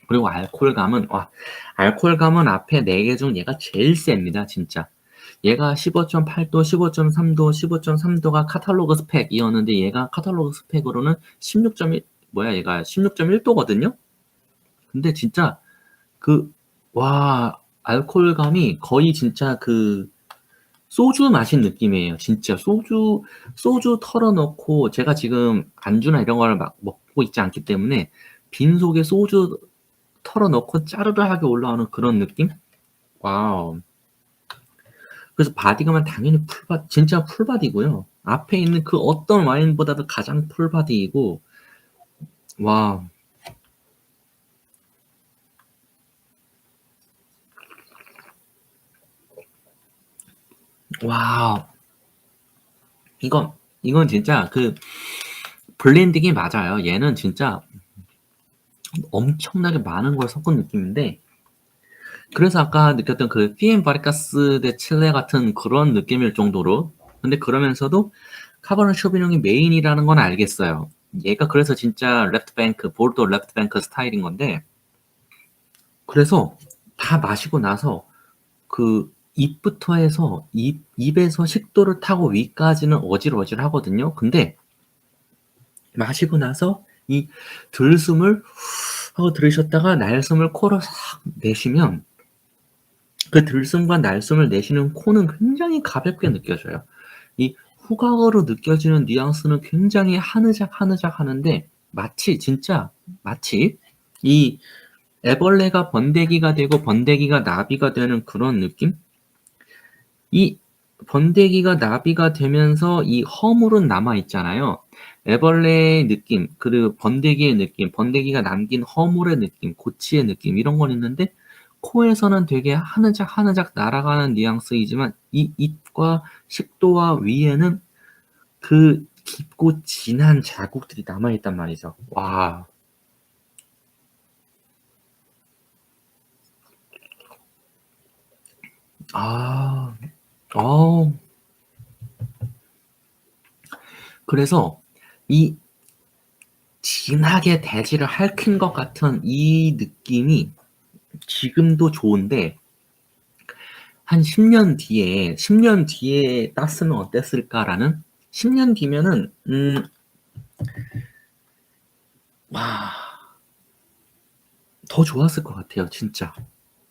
그리고 알코올감은 앞에 4개 중 얘가 제일 셉니다, 진짜. 얘가 15.8도, 15.3도, 15.3도가 카탈로그 스펙이었는데 얘가 카탈로그 스펙으로는 16.1도거든요? 근데 진짜 알코올감이 거의 진짜 소주 마신 느낌이에요. 진짜 소주 털어놓고 제가 지금 안주나 이런 걸 막 먹고 있지 않기 때문에 빈속에 소주 털어놓고 짜르르하게 올라오는 그런 느낌? 와우. 그래서 바디감은 당연히 진짜 풀바디고요. 앞에 있는 그 어떤 와인보다도 가장 풀바디이고, 와, 와, 이건 진짜 블렌딩이 맞아요. 얘는 진짜 엄청나게 많은 걸 섞은 느낌인데, 그래서 아까 느꼈던 피엠 바리카스 대 칠레 같은 그런 느낌일 정도로, 근데 그러면서도 카버넷 쇼비뇽이 메인이라는 건 알겠어요. 얘가 그래서 진짜 보르도 레프트 뱅크 스타일인 건데, 그래서 다 마시고 나서 입부터 해서 입에서 식도를 타고 위까지는 어질어질 하거든요. 근데 마시고 나서 이 들숨을 하고 들이셨다가 날숨을 코로 싹 내쉬면 그 들숨과 날숨을 내쉬는 코는 굉장히 가볍게 느껴져요. 이 후각으로 느껴지는 뉘앙스는 굉장히 하느작 하는데 마치 이 애벌레가 번데기가 되고 번데기가 나비가 되는 그런 느낌? 이 번데기가 나비가 되면서 이 허물은 남아 있잖아요. 애벌레의 느낌, 그리고 번데기의 느낌, 번데기가 남긴 허물의 느낌, 고치의 느낌 이런 건 있는데 코에서는 되게 하느작 날아가는 뉘앙스이지만 이 입과 식도와 위에는 깊고 진한 자국들이 남아 있단 말이죠. 와. 아. 어. 그래서 이 진하게 대지를 핥힌 것 같은 이 느낌이 지금도 좋은데 한 10년 뒤에 땄으면 어땠을까라는 10년 뒤면은 와, 더 좋았을 것 같아요. 진짜.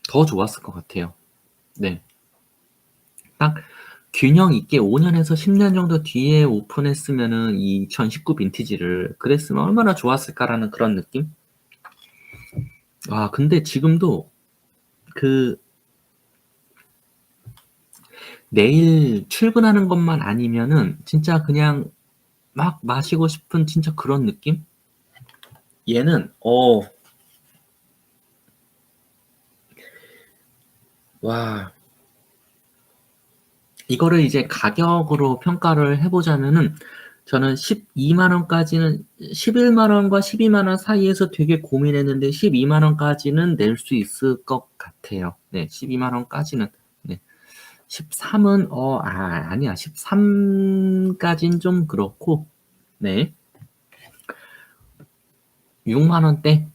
더 좋았을 것 같아요. 네. 딱 균형 있게 5년에서 10년 정도 뒤에 오픈했으면은 2019 빈티지를 그랬으면 얼마나 좋았을까라는 그런 느낌? 근데 지금도 그 내일 출근하는 것만 아니면은 진짜 그냥 막 마시고 싶은 진짜 그런 느낌? 얘는 와, 이거를 이제 가격으로 평가를 해 보자면은 저는 12만 원까지는 11만 원과 12만 원 사이에서 되게 고민했는데 12만 원까지는 낼 수 있을 것 같아요. 네, 12만 원까지는. 네. 13은 아니야. 13까진 좀 그렇고. 네. 6만 원대,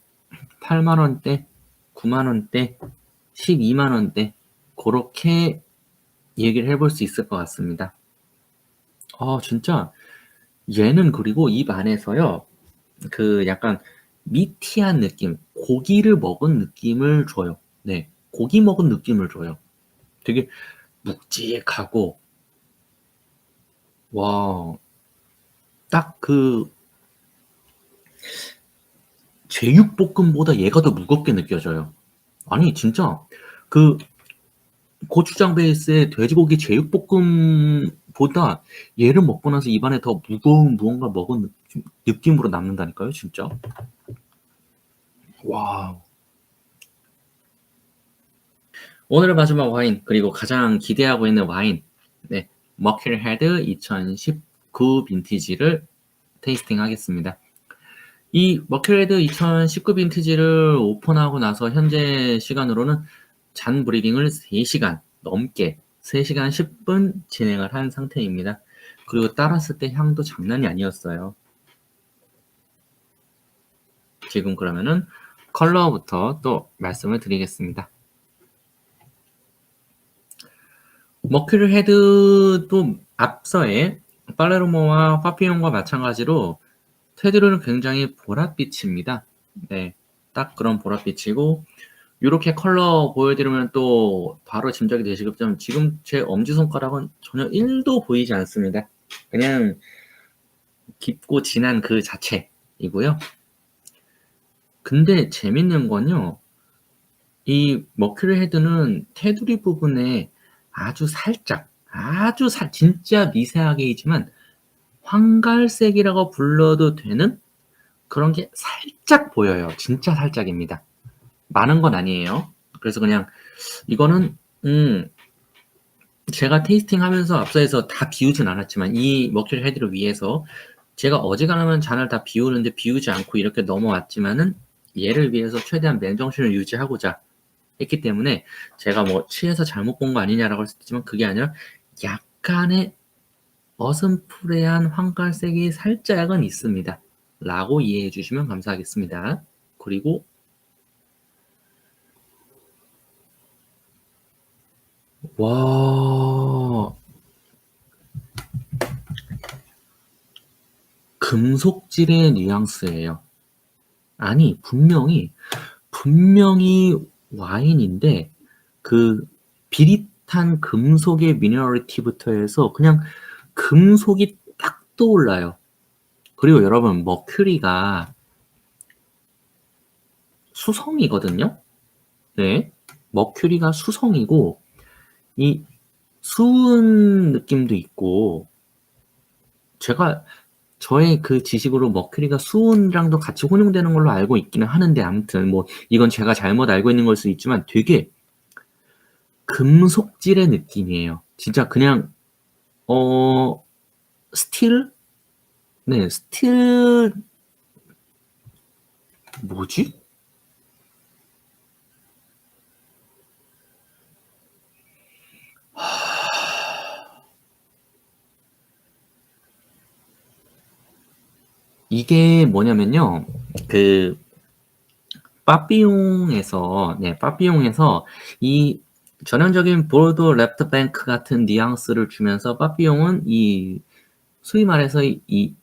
8만 원대, 9만 원대, 12만 원대 고렇게 얘기를 해볼 수 있을 것 같습니다. 진짜 얘는 그리고 입 안에서요. 그 약간 미티한 느낌, 고기를 먹은 느낌을 줘요. 네. 고기 먹은 느낌을 줘요. 되게 묵직하고 와, 딱 그 제육볶음보다 얘가 더 무겁게 느껴져요. 아니 진짜 그 고추장 베이스의 돼지고기 제육볶음보다 얘를 먹고 나서 입안에 더 무거운 무언가 먹은 느낌으로 남는다니까요, 진짜. 와. 오늘의 마지막 와인, 그리고 가장 기대하고 있는 와인, 네, 머큐리 헤드 2019 빈티지를 테이스팅 하겠습니다. 이 머큐리 헤드 2019 빈티지를 오픈하고 나서 현재 시간으로는 잔 브리딩을 3시간 넘게 3시간 10분 진행을 한 상태입니다. 그리고 따랐을 때 향도 장난이 아니었어요. 지금 그러면은 컬러부터 또 말씀을 드리겠습니다. 머큐리 헤드도 앞서의 팔레르모와 파피용과 마찬가지로 테두리는 굉장히 보랏빛입니다. 네, 딱 그런 보랏빛이고 이렇게 컬러 보여드리면 또 바로 짐작이 되시겠지만 지금 제 엄지손가락은 전혀 1도 보이지 않습니다. 그냥 깊고 진한 그 자체이고요. 근데 재밌는 건요. 이 머큐리 헤드는 테두리 부분에 아주 살짝, 진짜 미세하게이지만 황갈색이라고 불러도 되는 그런 게 살짝 보여요. 진짜 살짝입니다. 많은 건 아니에요. 그래서 그냥 이거는 제가 테이스팅 하면서 앞서에서 다 비우진 않았지만 이 머큐리 헤드를 위해서 제가 어지간하면 잔을 다 비우는데 비우지 않고 이렇게 넘어왔지만은 얘를 위해서 최대한 맨정신을 유지하고자 했기 때문에 제가 뭐 취해서 잘못 본 거 아니냐라고 할 수도 있지만 그게 아니라 약간의 어슴푸레한 황갈색이 살짝은 있습니다. 라고 이해해 주시면 감사하겠습니다. 그리고 와, 금속질의 뉘앙스예요. 아니 분명히 와인인데 그 비릿한 금속의 미네랄리티부터 해서 그냥 금속이 딱 떠올라요. 그리고 여러분 머큐리가 수성이거든요. 네, 머큐리가 수성이고 이 수은 느낌도 있고 제가 저의 그 지식으로 머큐리가 수은이랑도 같이 혼용되는 걸로 알고 있기는 하는데 아무튼 뭐 이건 제가 잘못 알고 있는 걸 수도 있지만 되게 금속질의 느낌이에요. 진짜 그냥 스틸? 네, 스틸 뭐지? 이게 뭐냐면요. 그 빠삐용에서 이 전형적인 보르도 레프트 뱅크 같은 뉘앙스를 주면서 빠삐용은 이 소위 말해서 이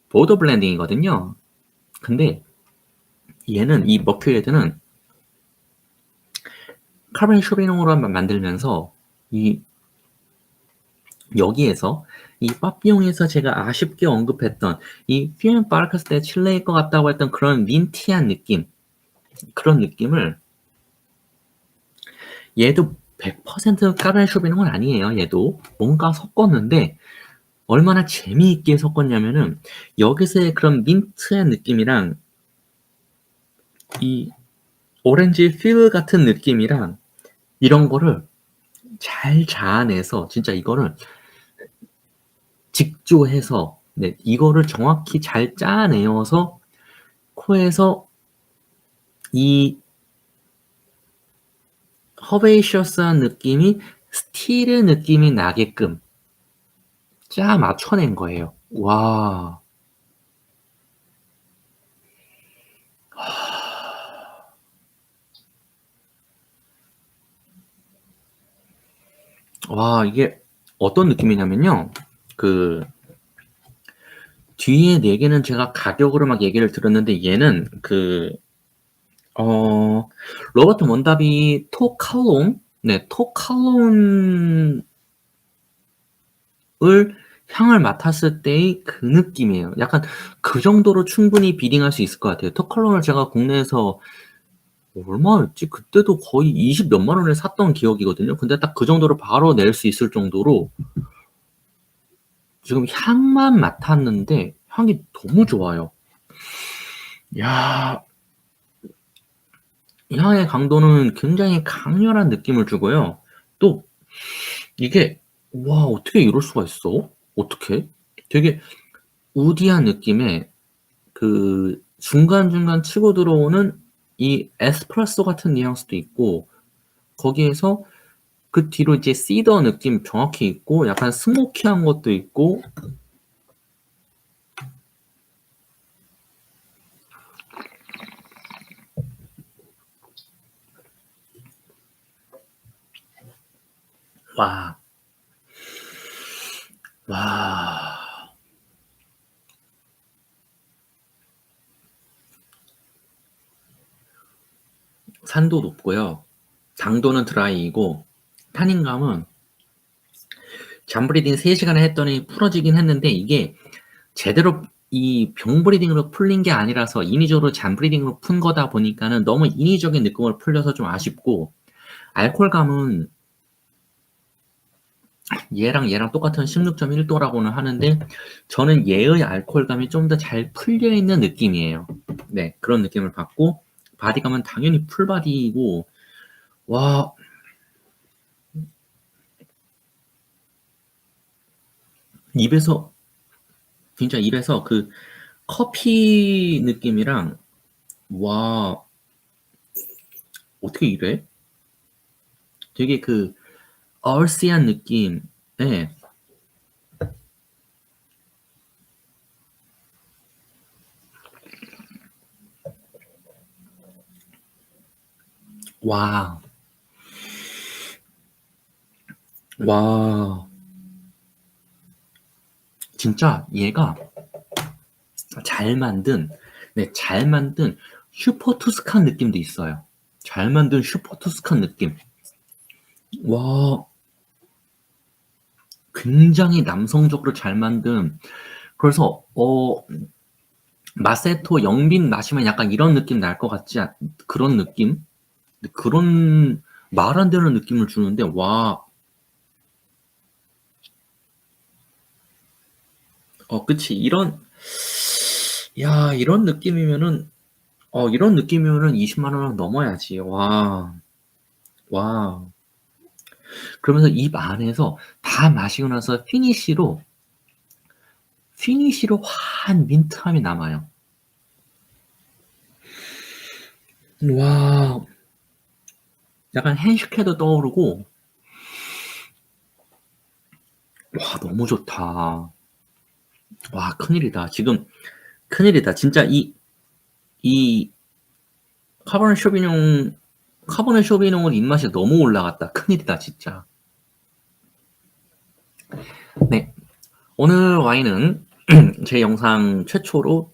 보더 블렌딩이거든요. 근데 얘는 이 머큐리드는 카베 쇼비뇽으로 만들면서 이 여기에서 이 빠삐용에서 제가 아쉽게 언급했던 이 피엠 바르카스 때 칠레일 것 같다고 했던 그런 민티한 느낌, 그런 느낌을 얘도 100% 까베 쇼비뇽은 아니에요. 얘도 뭔가 섞었는데 얼마나 재미있게 섞었냐면은 여기서의 그런 민트의 느낌이랑 이 오렌지 필 같은 느낌이랑 이런 거를 잘 자아내서 진짜 이거를 직조해서 네, 이거를 정확히 잘 짜내어서 코에서 이 허베이셔스한 느낌이 스틸의 느낌이 나게끔 짜 맞춰낸 거예요. 와. 와, 이게 어떤 느낌이냐면요. 그 뒤에 4개는 제가 가격으로 막 얘기를 들었는데 얘는 로버트 먼다비 토칼론 네, 토칼론을 향을 맡았을 때의 그 느낌이에요. 약간 그 정도로 충분히 비딩할 수 있을 것 같아요. 토칼론을 제가 국내에서 얼마였지? 그때도 거의 20 몇만 원에 샀던 기억이거든요. 근데 딱 그 정도로 바로 낼 수 있을 정도로 지금 향만 맡았는데 향이 너무 좋아요. 야, 향의 강도는 굉장히 강렬한 느낌을 주고요. 또 이게 와, 어떻게 이럴 수가 있어? 어떻게? 되게 우디한 느낌의 그 중간중간 치고 들어오는 이 에스프레소 같은 뉘앙스도 있고 거기에서 그 뒤로 이제 시더 느낌 정확히 있고 약간 스모키한 것도 있고 와, 와, 산도 높고요. 당도는 드라이이고 타닝감은 잠브리딩 3시간을 했더니 풀어지긴 했는데 이게 제대로 이 병브리딩으로 풀린 게 아니라서 인위적으로 잠브리딩으로 푼 거다 보니까는 너무 인위적인 느낌으로 풀려서 좀 아쉽고 알코올감은 얘랑 똑같은 16.1도라고는 하는데 저는 얘의 알코올감이 좀 더 잘 풀려 있는 느낌이에요. 네, 그런 느낌을 받고 바디감은 당연히 풀바디이고 와, 입에서 진짜 입에서 그 커피 느낌이랑 와, 어떻게 이래? 되게 그 얼씨한 느낌. 네. 와, 와, 진짜 얘가 잘 만든, 네, 잘 만든 슈퍼 투스칸 느낌도 있어요. 잘 만든 슈퍼 투스칸 느낌. 와, 굉장히 남성적으로 잘 만든, 그래서, 마세토 영빈 마시면 약간 이런 느낌 날 것 같지 그런 느낌? 그런 말 안 되는 느낌을 주는데, 와, 그치. 이런 느낌이면은, 이런 느낌이면은 20만 원은 넘어야지. 와, 와. 그러면서 입 안에서 다 마시고 나서 피니쉬로 환 민트함이 남아요. 와, 약간 hen식해도 떠오르고, 와, 너무 좋다. 와, 큰일이다. 지금, 큰일이다. 진짜 이 카보네 쇼비뇽은 입맛이 너무 올라갔다. 큰일이다, 진짜. 네. 오늘 와인은 제 영상 최초로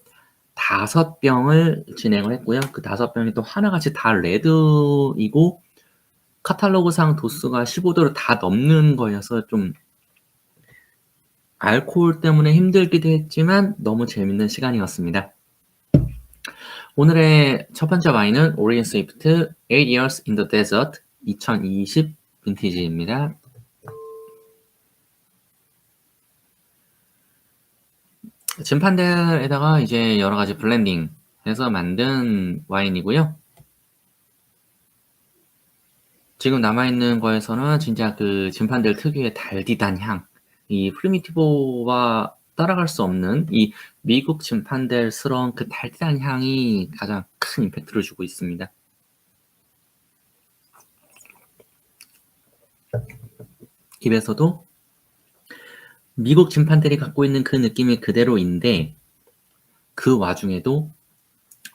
5병을 진행을 했고요. 그 5병이 또 하나같이 다 레드이고, 카탈로그상 도수가 15도를 다 넘는 거여서 좀 알코올 때문에 힘들기도 했지만 너무 재밌는 시간이었습니다. 오늘의 첫 번째 와인은 오리엔 스위프트 8 Years in the Desert 2020 빈티지입니다. 진판들에다가 이제 여러 가지 블렌딩 해서 만든 와인이고요. 지금 남아있는 거에서는 진짜 그 진판들 특유의 달디단 향, 이 프리미티보와 따라갈 수 없는 이 미국 진판들스러운 그 달디단 향이 가장 큰 임팩트를 주고 있습니다. 입에서도 미국 진판들이 갖고 있는 그 느낌이 그대로인데 그 와중에도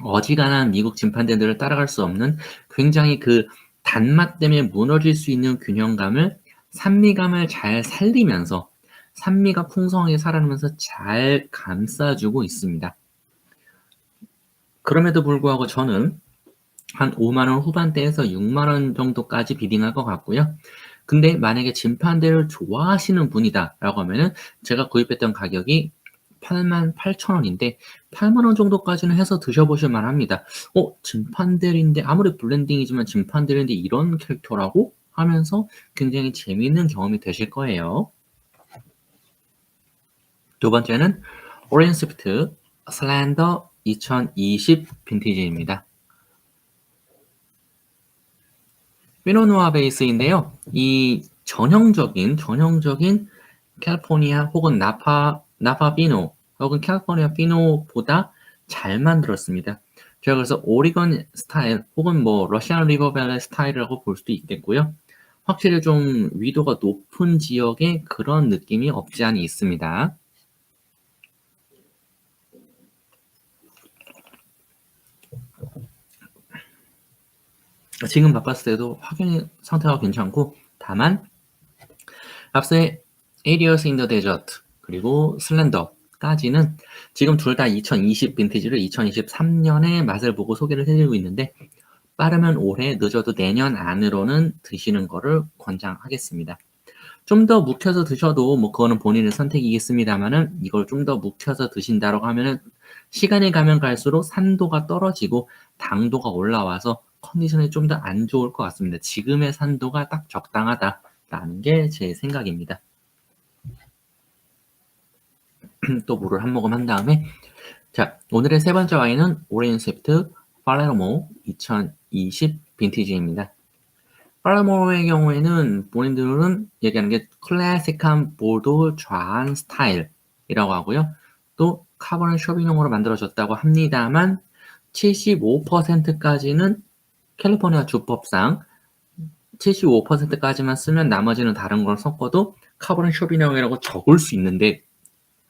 어지간한 미국 진판들을 따라갈 수 없는 굉장히 그 단맛 때문에 무너질 수 있는 균형감을 산미감을 잘 살리면서 산미가 풍성하게 살아나면서 잘 감싸주고 있습니다. 그럼에도 불구하고 저는 한 5만원 후반대에서 6만원 정도까지 비딩할 것 같고요. 근데 만약에 진판대를 좋아하시는 분이다 라고 하면은 제가 구입했던 가격이 88,000원인데 8만원 정도까지는 해서 드셔보실 만합니다. 진판델인데 아무리 블렌딩이지만 진판델인데 이런 캐릭터라고? 하면서 굉장히 재미있는 경험이 되실 거예요. 두 번째는 오렌지 스피트 슬렌더 2020 빈티지입니다. 피노누아 베이스인데요. 이 전형적인 캘리포니아 혹은 나파 피노 혹은 캘리포니아 피노보다 잘 만들었습니다. 제가 그래서 오리건 스타일 혹은 뭐 러시안 리버밸리 스타일이라고 볼 수도 있겠고요. 확실히 좀 위도가 높은 지역에 그런 느낌이 없지 않아 있습니다. 지금 맛봤을 때도 확연히 상태가 괜찮고 다만 앞서의 Areas in the Desert 그리고 슬렌더까지는 지금 둘 다 2020 빈티지를 2023년에 맛을 보고 소개를 해드리고 있는데 빠르면 올해 늦어도 내년 안으로는 드시는 거를 권장하겠습니다. 좀 더 묵혀서 드셔도 뭐 그거는 본인의 선택이겠습니다만은 이걸 좀 더 묵혀서 드신다라고 하면은 시간이 가면 갈수록 산도가 떨어지고 당도가 올라와서 컨디션이 좀 더 안 좋을 것 같습니다. 지금의 산도가 딱 적당하다라는 게 제 생각입니다. 또 물을 한 모금 한 다음에 자 오늘의 세 번째 와인은 오렌지 스위프트 팔레르모 2020 빈티지입니다. 팔레르모의 경우에는 본인들은 얘기하는 게 클래식한 보도 좌한 스타일이라고 하고요. 또 카버넷 쇼비뇽으로 만들어졌다고 합니다만 75%까지는 캘리포니아 주법상 75%까지만 쓰면 나머지는 다른 걸 섞어도 카버넷 쇼비뇽이라고 적을 수 있는데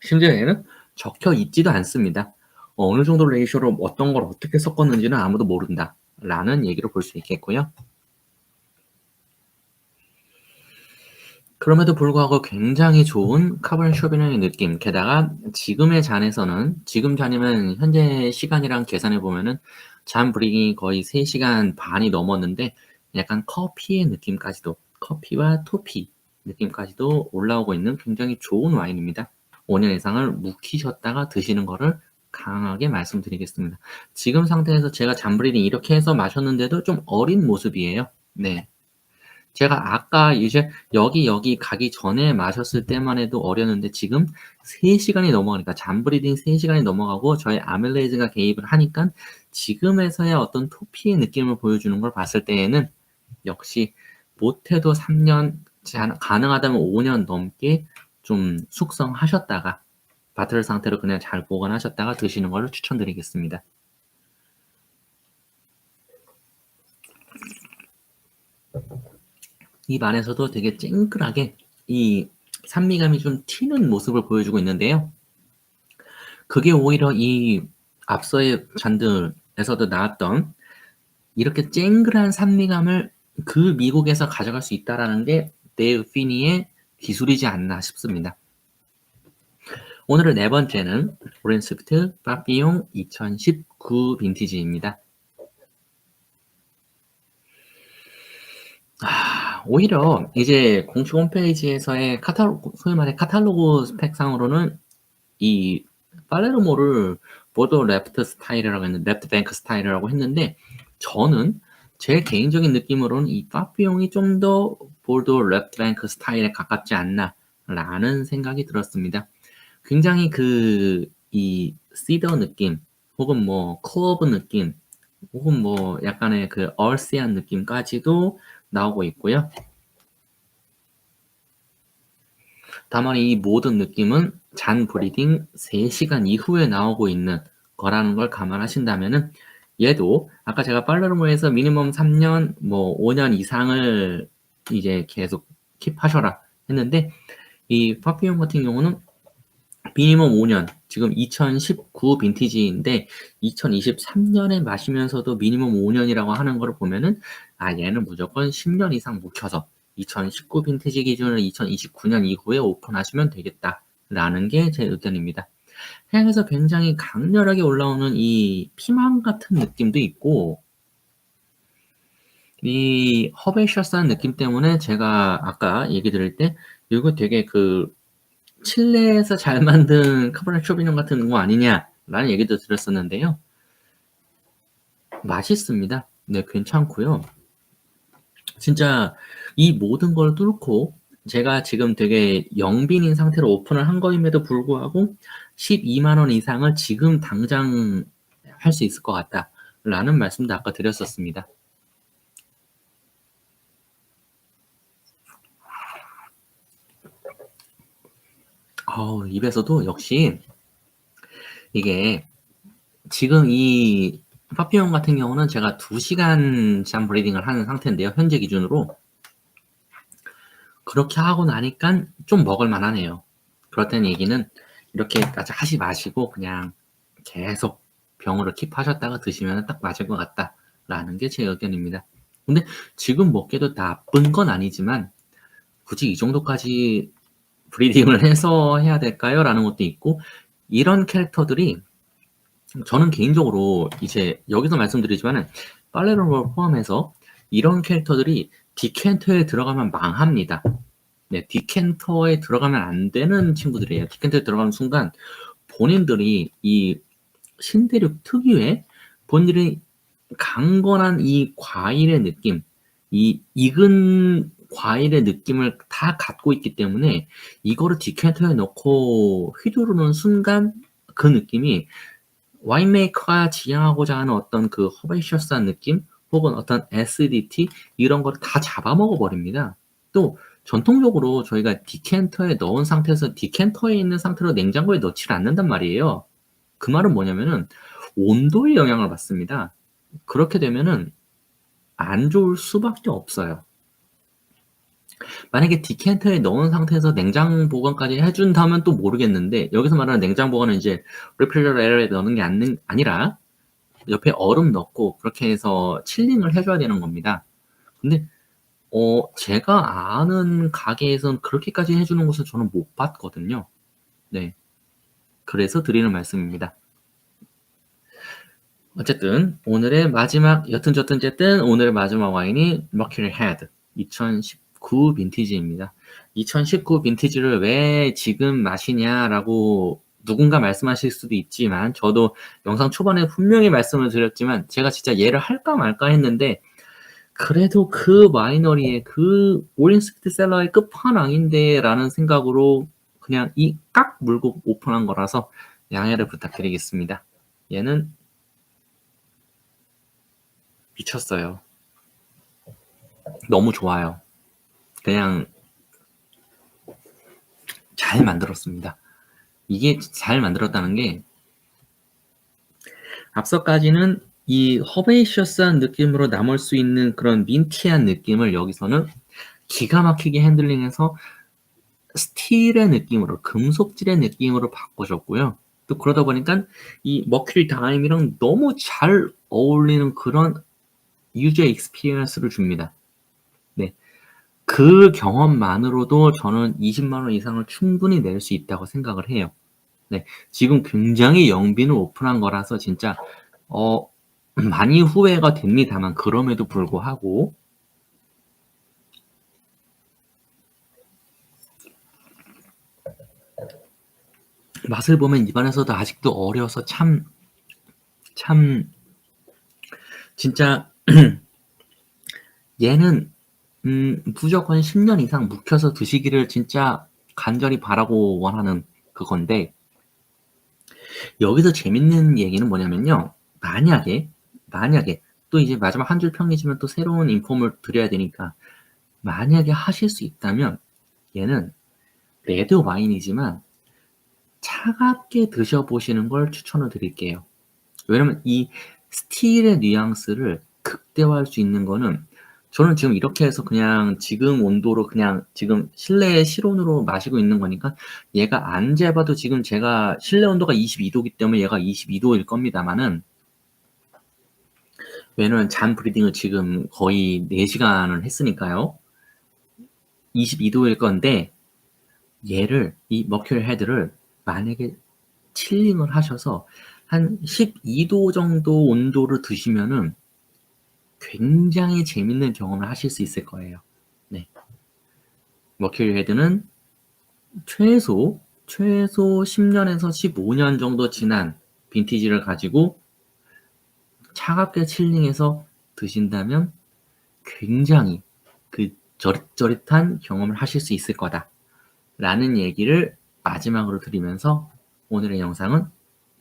심지어에는 적혀 있지도 않습니다. 어느 정도 레이쇼로 어떤 걸 어떻게 섞었는지는 아무도 모른다 라는 얘기로 볼 수 있겠고요. 그럼에도 불구하고 굉장히 좋은 카버넷 쇼비뇽의 느낌, 게다가 지금의 잔에서는 지금 잔이면 현재 시간이랑 계산해 보면은 잔 브릭이 거의 3시간 반이 넘었는데 약간 커피의 느낌까지도 커피와 토피 느낌까지도 올라오고 있는 굉장히 좋은 와인입니다. 5년 이상을 묵히셨다가 드시는 거를 강하게 말씀드리겠습니다. 지금 상태에서 제가 잔브리딩 이렇게 해서 마셨는데도 좀 어린 모습이에요. 네. 제가 아까 이제 여기 가기 전에 마셨을 때만 해도 어렸는데 지금 3시간이 넘어가니까 잔브리딩 3시간이 넘어가고 저의 아멜레이즈가 개입을 하니까 지금에서야 어떤 토피의 느낌을 보여주는 걸 봤을 때에는 역시 못해도 3년, 가능하다면 5년 넘게 좀 숙성하셨다가 바틀 상태로 그냥 잘 보관하셨다가 드시는 걸 추천드리겠습니다. 입 안에서도 되게 쨍글하게 이 산미감이 좀 튀는 모습을 보여주고 있는데요. 그게 오히려 이 앞서의 잔들에서도 나왔던 이렇게 쨍글한 산미감을 그 미국에서 가져갈 수 있다라는 게 데이브 피니의 기술이지 않나 싶습니다. 오늘의 네 번째는 오렌지 스위프트 파피용 2019 빈티지입니다. 오히려 이제 공식 홈페이지에서의 소위 말해 카탈로그 스펙상으로는 이 팔레르모를 보도 레프트 스타일이라고 했는데, 레프트 뱅크 스타일이라고 했는데, 저는 제 개인적인 느낌으로는 이 파피용이 좀 더 볼도 레프트뱅크 스타일에 가깝지 않나라는 생각이 들었습니다. 굉장히 이 시더 느낌 혹은 뭐 커브 느낌 혹은 뭐 약간의 그 얼시한 느낌까지도 나오고 있고요. 다만 이 모든 느낌은 잔 브리딩 3시간 이후에 나오고 있는 거라는 걸 감안하신다면은 얘도 아까 제가 팔레르모에서 미니멈 3년 뭐 5년 이상을 이제 계속 킵하셔라 했는데 이 파피용 같은 경우는 미니멈 5년, 지금 2019 빈티지인데 2023년에 마시면서도 미니멈 5년이라고 하는 걸 보면은 얘는 무조건 10년 이상 묵혀서 2019 빈티지 기준으로 2029년 이후에 오픈하시면 되겠다라는 게 제 의견입니다. 향에서 굉장히 강렬하게 올라오는 이 피망 같은 느낌도 있고 이 허베이셔스한 느낌 때문에 제가 아까 얘기 드릴 때 이거 되게 칠레에서 잘 만든 카베르네 쇼비뇽 같은 거 아니냐라는 얘기도 드렸었는데요. 맛있습니다. 네, 괜찮고요. 진짜 이 모든 걸 뚫고 제가 지금 되게 영빈인 상태로 오픈을 한 거임에도 불구하고 12만 원 이상을 지금 당장 할 수 있을 것 같다라는 말씀도 아까 드렸었습니다. 입에서도 역시 이게 지금 이 파피용 같은 경우는 제가 2시간 잔 브리딩을 하는 상태인데요. 현재 기준으로. 그렇게 하고 나니까 좀 먹을 만하네요. 그렇다는 얘기는 이렇게까지 하지 마시고 그냥 계속 병으로 킵하셨다가 드시면 딱 맞을 것 같다라는 게 제 의견입니다. 근데 지금 먹기도 나쁜 건 아니지만 굳이 이 정도까지 브리딩을 해서 해야 될까요? 라는 것도 있고 이런 캐릭터들이 저는 개인적으로 이제 여기서 말씀드리지만은 팔레르모를 포함해서 이런 캐릭터들이 디켄터에 들어가면 망합니다. 네, 디켄터에 들어가면 안 되는 친구들이에요. 디켄터에 들어가는 순간 본인들이 이 신대륙 특유의 본인들이 강건한 이 과일의 느낌, 이 익은 과일의 느낌을 다 갖고 있기 때문에 이거를 디켄터에 넣고 휘두르는 순간 그 느낌이 와인메이커가 지향하고자 하는 어떤 그 허베이셔스한 느낌 혹은 어떤 애시디티 이런 거를 다 잡아먹어 버립니다. 또 전통적으로 저희가 디켄터에 넣은 상태에서 디켄터에 있는 상태로 냉장고에 넣지를 않는단 말이에요. 그 말은 뭐냐면은 온도의 영향을 받습니다. 그렇게 되면은 안 좋을 수밖에 없어요. 만약에 디켄터에 넣은 상태에서 냉장 보관까지 해준다면 또 모르겠는데 여기서 말하는 냉장 보관은 이제 리필러에 넣는 게 아니라 옆에 얼음 넣고 그렇게 해서 칠링을 해줘야 되는 겁니다. 근데 제가 아는 가게에선 그렇게까지 해주는 곳을 저는 못 봤거든요. 네. 그래서 드리는 말씀입니다. 어쨌든 오늘의 마지막 여튼저튼쨌든 오늘의 마지막 와인이 Mercury Head 2019 빈티지입니다. 2019 빈티지를 왜 지금 마시냐라고 누군가 말씀하실 수도 있지만 저도 영상 초반에 분명히 말씀을 드렸지만 제가 진짜 얘를 할까 말까 했는데 그래도 그 와이너리의 그 오렌스피트셀러의 끝판왕인데 라는 생각으로 그냥 이 깍 물고 오픈한 거라서 양해를 부탁드리겠습니다. 얘는 미쳤어요. 너무 좋아요. 그냥 잘 만들었습니다. 이게 잘 만들었다는 게 앞서까지는 이 허베이셔스한 느낌으로 남을 수 있는 그런 민티한 느낌을 여기서는 기가 막히게 핸들링해서 스틸의 느낌으로 금속질의 느낌으로 바꿔줬고요. 또 그러다 보니까 이 머큐리 다임이랑 너무 잘 어울리는 그런 유저 익스피리언스를 줍니다. 네. 그 경험만으로도 저는 20만 원 이상을 충분히 낼 수 있다고 생각을 해요. 네. 지금 굉장히 영빈을 오픈한 거라서 진짜 많이 후회가 됩니다만 그럼에도 불구하고 맛을 보면 입안에서도 아직도 어려서 참 진짜 얘는 무조건 10년 이상 묵혀서 드시기를 진짜 간절히 바라고 원하는 그건데, 여기서 재밌는 얘기는 뭐냐면요. 만약에 또 이제 마지막 한 줄 평이지만 또 새로운 인폼을 드려야 되니까, 만약에 하실 수 있다면 얘는 레드 와인이지만 차갑게 드셔보시는 걸 추천을 드릴게요. 왜냐면 이 스틸의 뉘앙스를 극대화할 수 있는 거는, 저는 지금 이렇게 해서 그냥 지금 온도로 그냥 지금 실내 실온으로 마시고 있는 거니까 얘가 안 재봐도 지금 제가 실내 온도가 22도기 때문에 얘가 22도일 겁니다만은, 왜냐면 잔 브리딩을 지금 거의 4시간을 했으니까요. 22도일 건데, 얘를 이 머큐리 헤드를 만약에 칠링을 하셔서 한 12도 정도 온도를 드시면은 굉장히 재밌는 경험을 하실 수 있을 거예요. 네. 머큐리 헤드는 최소 10년에서 15년 정도 지난 빈티지를 가지고 차갑게 칠링해서 드신다면 굉장히 그 저릿저릿한 경험을 하실 수 있을 거다 라는 얘기를 마지막으로 드리면서 오늘의 영상은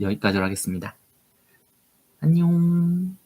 여기까지로 하겠습니다. 안녕.